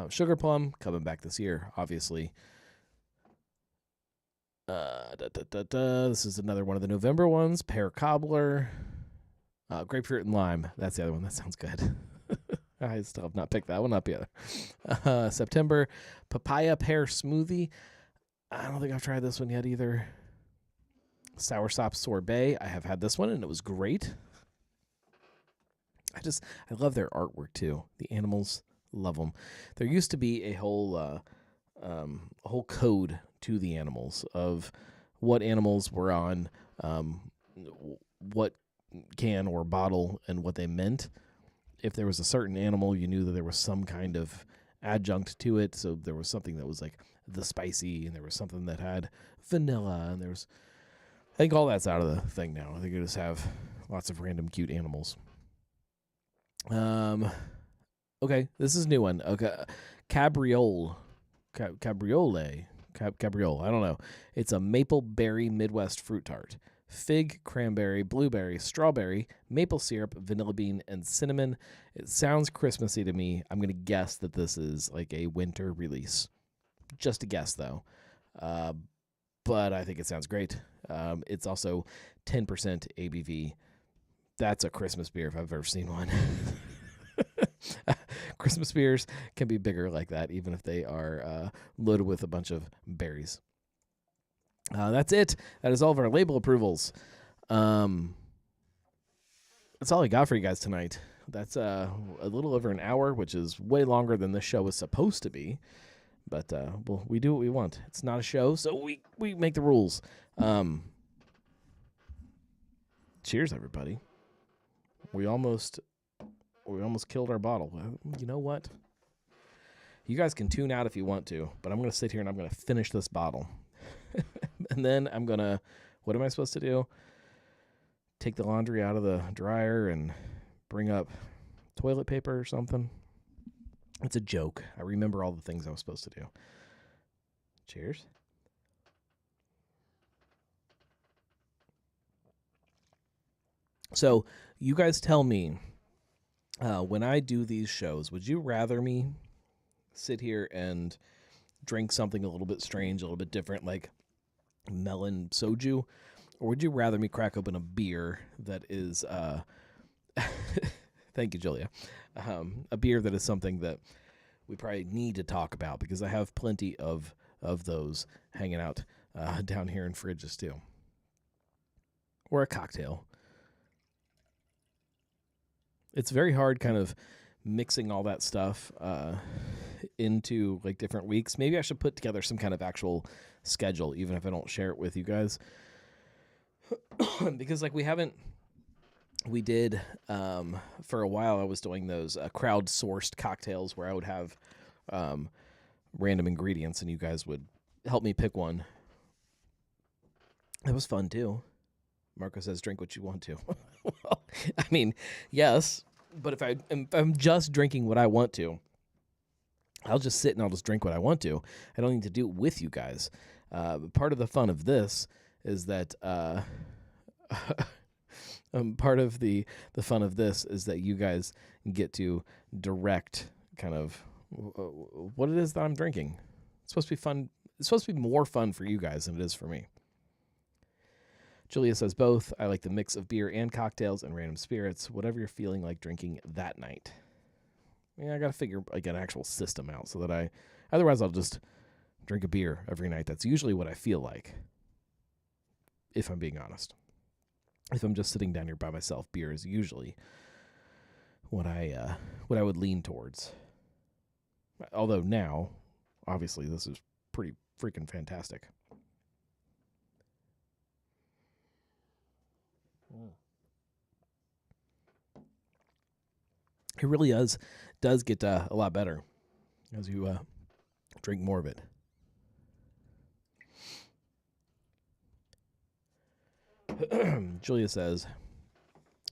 Sugar Plum, coming back this year, obviously. This is another one of the November ones. Pear Cobbler, Grapefruit and Lime. That's the other one. That sounds good. I still have not picked that one up yet. September, Papaya Pear Smoothie. I don't think I've tried this one yet either. Soursop Sorbet. I have had this one, and it was great. I love their artwork, too. The animals, love them. There used to be a whole code to the animals of what animals were on what can or bottle and what they meant. If there was a certain animal, you knew that there was some kind of adjunct to it. So there was something that was like the spicy, and there was something that had vanilla, and I think all that's out of the thing now. I think you just have lots of random cute animals. Okay, this is a new one. Okay, Cabriole. Cabriole. I don't know. It's a maple berry Midwest fruit tart. Fig, cranberry, blueberry, strawberry, maple syrup, vanilla bean, and cinnamon. It sounds Christmassy to me. I'm going to guess that this is like a winter release. Just a guess, though. But I think it sounds great. It's also 10% ABV. That's a Christmas beer if I've ever seen one. Christmas beers can be bigger like that, even if they are loaded with a bunch of berries. That's it. That is all of our label approvals. That's all I got for you guys tonight. That's a little over an hour, which is way longer than this show is supposed to be. But we do what we want. It's not a show, so we make the rules. Cheers, everybody. We almost killed our bottle. You know what? You guys can tune out if you want to, but I'm going to sit here and I'm going to finish this bottle. And then I'm going to, what am I supposed to do? Take the laundry out of the dryer and bring up toilet paper or something? It's a joke. I remember all the things I was supposed to do. Cheers. So you guys tell me, when I do these shows, would you rather me sit here and drink something a little bit strange, a little bit different, like melon soju, or would you rather me crack open a beer that is, thank you, Julia, a beer that is something that we probably need to talk about, because I have plenty of those hanging out down here in fridges too, or a cocktail. It's very hard kind of mixing all that stuff into like different weeks. Maybe I should put together some kind of actual schedule, even if I don't share it with you guys. because like we did for a while I was doing those crowdsourced cocktails where I would have random ingredients and you guys would help me pick one. It was fun too. Marco says drink what you want to. Well, I mean, yes, but if I'm just drinking what I want to, I'll just sit and I'll just drink what I want to. I don't need to do it with you guys. Part of the fun of this is that part of the fun of this is that you guys get to direct kind of what it is that I'm drinking. It's supposed to be fun. It's supposed to be more fun for you guys than it is for me. Julia says both. I like the mix of beer and cocktails and random spirits, whatever you're feeling like drinking that night. Yeah, I got to figure like an actual system out so that otherwise I'll just drink a beer every night. That's usually what I feel like, if I'm being honest. If I'm just sitting down here by myself, beer is usually what I would lean towards. Although now, obviously, this is pretty freaking fantastic. It really does get a lot better as you drink more of it. Julia says,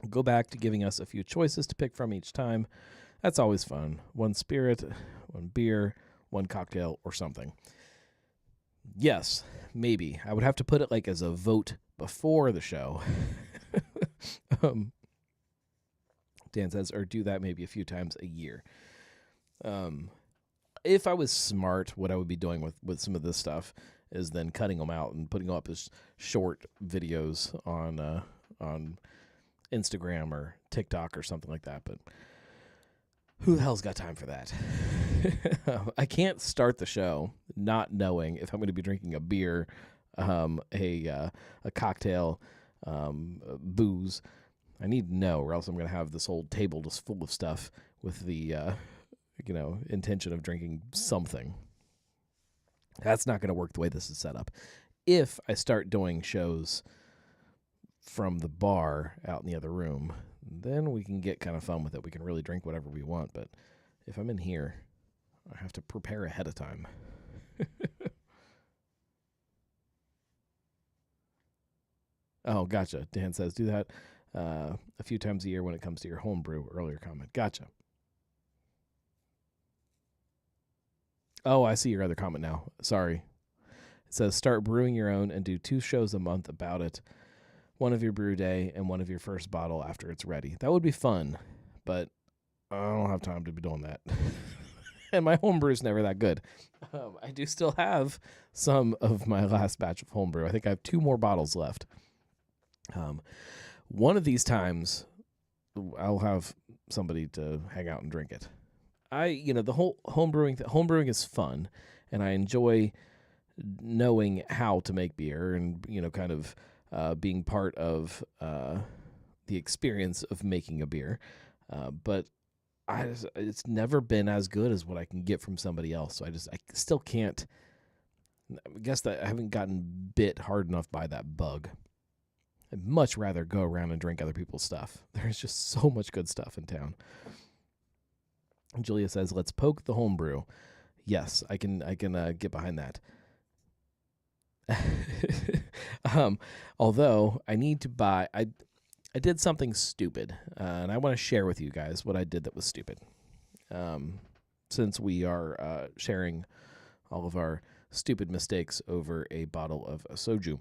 go back to giving us a few choices to pick from each time. That's always fun. One spirit, one beer, one cocktail, or something. Yes, maybe. I would have to put it like as a vote before the show. Dan says, or do that maybe a few times a year. If I was smart, what I would be doing with some of this stuff is then cutting them out and putting them up as short videos on Instagram or TikTok or something like that. But who the hell's got time for that? I can't start the show not knowing if I'm going to be drinking a beer, a cocktail, booze. I need to know, or else I'm going to have this whole table just full of stuff with the intention of drinking something. That's not going to work the way this is set up. If I start doing shows from the bar out in the other room, then we can get kind of fun with it. We can really drink whatever we want. But if I'm in here, I have to prepare ahead of time. Oh, gotcha. Dan says, do that a few times a year when it comes to your homebrew. Earlier comment. Gotcha. Oh, I see your other comment now. Sorry. It says, start brewing your own and do 2 shows a month about it. One of your brew day and one of your first bottle after it's ready. That would be fun, but I don't have time to be doing that. And my homebrew is never that good. I do still have some of my last batch of homebrew. I think I have 2 more bottles left. One of these times, I'll have somebody to hang out and drink it. The whole homebrewing is fun, and I enjoy knowing how to make beer and, kind of being part of the experience of making a beer. But it's never been as good as what I can get from somebody else. So I still can't. I guess that I haven't gotten bit hard enough by that bug. I'd much rather go around and drink other people's stuff. There's just so much good stuff in town. Julia says, let's poke the homebrew. Yes, I can get behind that. Although I need to buy, I did something stupid, and I want to share with you guys what I did that was stupid. Since we are sharing all of our stupid mistakes over a bottle of soju.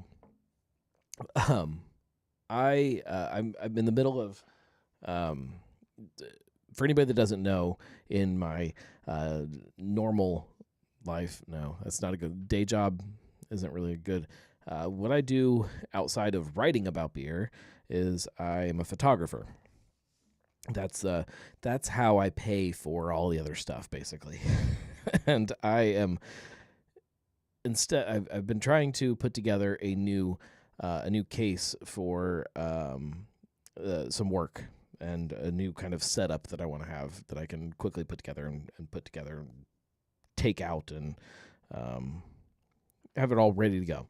I'm in the middle of, for anybody that doesn't know, in my normal life, no, that's not a good day job. Isn't really good. What I do outside of writing about beer is I am a photographer. That's how I pay for all the other stuff, basically. And I've been trying to put together a new case for some work and a new kind of setup that I want to have that I can quickly put together and put together and take out and have it all ready to go.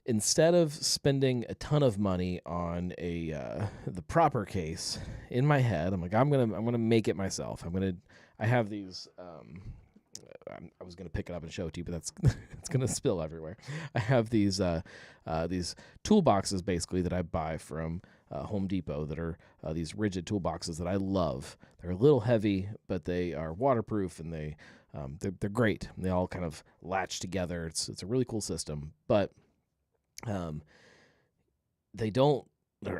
instead of spending a ton of money on the proper case, in my head, I'm like, I'm gonna make it myself. I have these. I was gonna pick it up and show it to you, but that's it's gonna spill everywhere. I have these toolboxes basically that I buy from Home Depot that are these rigid toolboxes that I love. They're a little heavy, but they are waterproof and they're great. They all kind of latch together. It's a really cool system, but they're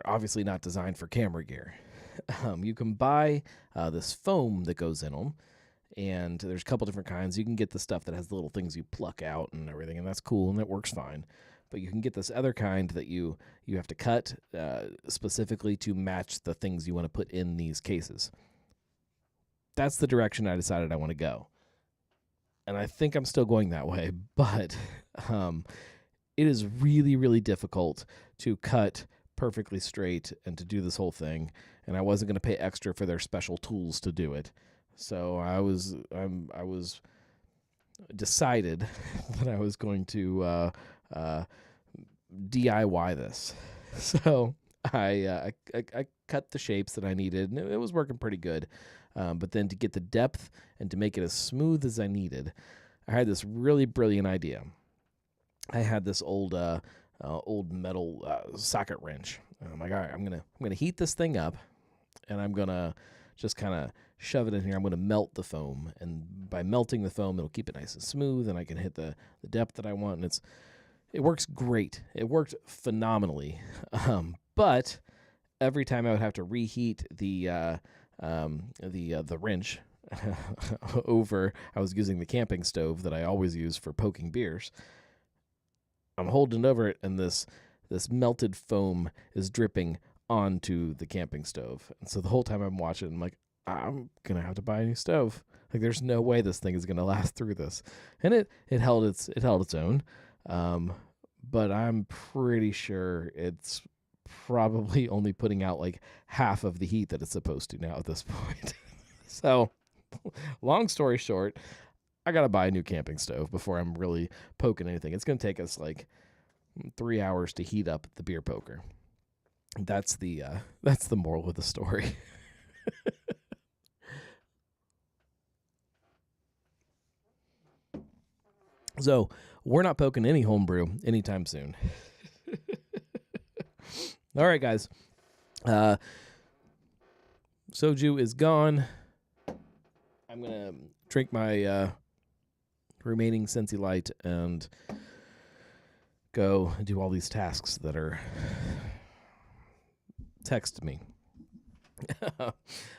obviously not designed for camera gear. You can buy this foam that goes in them, and there's a couple different kinds. You can get the stuff that has the little things you pluck out and everything, and that's cool, and that works fine. But you can get this other kind that you have to cut specifically to match the things you want to put in these cases. That's the direction I decided I want to go. And I think I'm still going that way, but it is really, really difficult to cut perfectly straight and to do this whole thing. And I wasn't going to pay extra for their special tools to do it. So I was decided that I was going to DIY this. So I cut the shapes that I needed, and it was working pretty good. But then to get the depth and to make it as smooth as I needed, I had this really brilliant idea. I had this old metal socket wrench. And I'm like, all right, I'm gonna heat this thing up, and I'm gonna just kind of shove it in here. I'm gonna melt the foam, and by melting the foam, it'll keep it nice and smooth, and I can hit the depth that I want. And it works great. It worked phenomenally. But every time I would have to reheat the wrench over, I was using the camping stove that I always use for poking beers. I'm holding it over it, and this melted foam is dripping onto the camping stove. And so the whole time I'm watching, I'm like, I'm gonna have to buy a new stove. Like, there's no way this thing is gonna last through this. And it held its own. But I'm pretty sure it's probably only putting out like half of the heat that it's supposed to now at this point. So, long story short, I gotta buy a new camping stove before I'm really poking anything. It's gonna take us like 3 hours to heat up the beer poker. That's the moral of the story. So we're not poking any homebrew anytime soon. All right, guys. Soju is gone. I'm going to drink my remaining Sensi Light and go do all these tasks that are text me.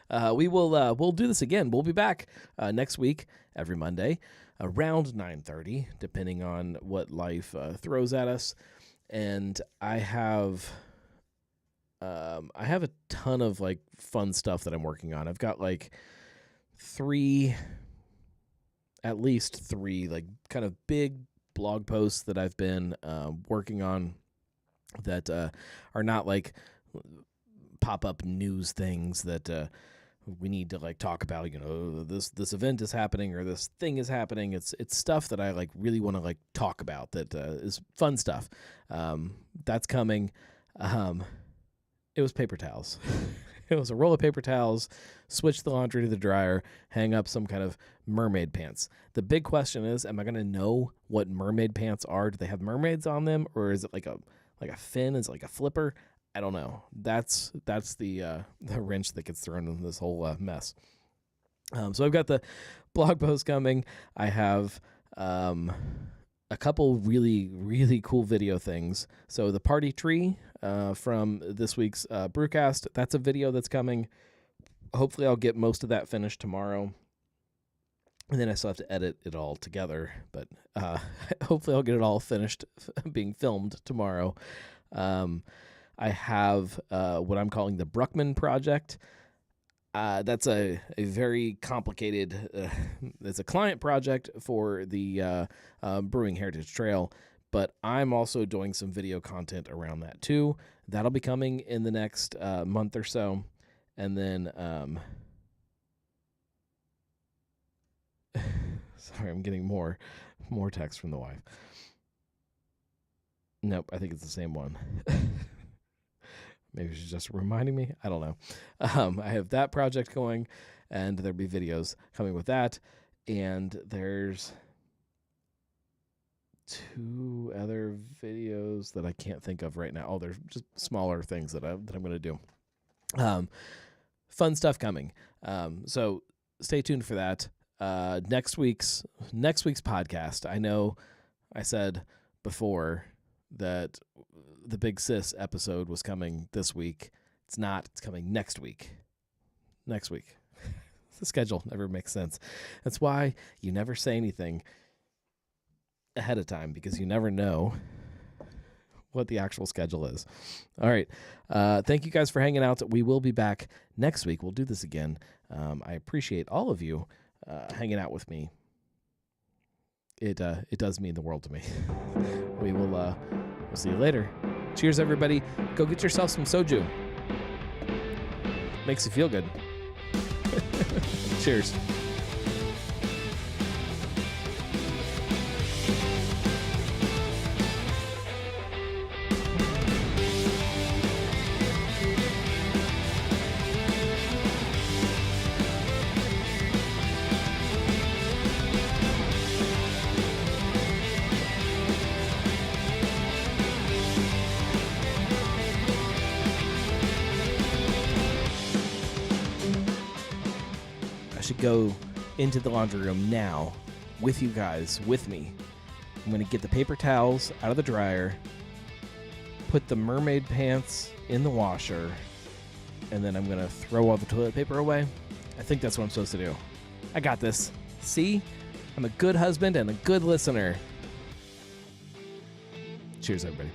We'll do this again. We'll be back next week, every Monday, around 9:30, depending on what life throws at us. And I have a ton of like fun stuff that I'm working on. I've got like at least three like kind of big blog posts that I've been working on that are not like pop-up news things that we need to like talk about, this event is happening or this thing is happening. It's stuff that I like really want to like talk about that is fun stuff. That's coming. It was paper towels. It was a roll of paper towels, switch the laundry to the dryer, hang up some kind of mermaid pants. The big question is, am I going to know what mermaid pants are? Do they have mermaids on them, or is it like a fin? Is it like a flipper? I don't know. That's the wrench that gets thrown in this whole mess. So I've got the blog post coming. I have a couple really, really cool video things. So the party tree from this week's Brewcast, that's a video that's coming. Hopefully I'll get most of that finished tomorrow. And then I still have to edit it all together. But hopefully I'll get it all finished being filmed tomorrow. I have what I'm calling the Bruckman Project. That's a very complicated, it's a client project for the Brewing Heritage Trail, but I'm also doing some video content around that too. That'll be coming in the next month or so. And then, sorry, I'm getting more text from the wife. Nope, I think it's the same one. Maybe she's just reminding me. I don't know. I have that project going, and there'll be videos coming with that. And there's 2 other videos that I can't think of right now. Oh, they're just smaller things that I'm going to do. Fun stuff coming. So stay tuned for that. Next week's podcast. I know I said before that the Big Sis episode was coming this week. It's not. It's coming next week. Next week. The schedule never makes sense. That's why you never say anything ahead of time, because you never know what the actual schedule is. All right. Thank you guys for hanging out. We will be back next week. We'll do this again. I appreciate all of you hanging out with me. It does mean the world to me. We'll see you later. Cheers, everybody. Go get yourself some soju. Makes you feel good. Cheers. Go into the laundry room now with you guys, with me. I'm going to get the paper towels out of the dryer, put the mermaid pants in the washer, and then I'm going to throw all the toilet paper away. I think that's what I'm supposed to do. I got this. See? I'm a good husband and a good listener. Cheers, everybody.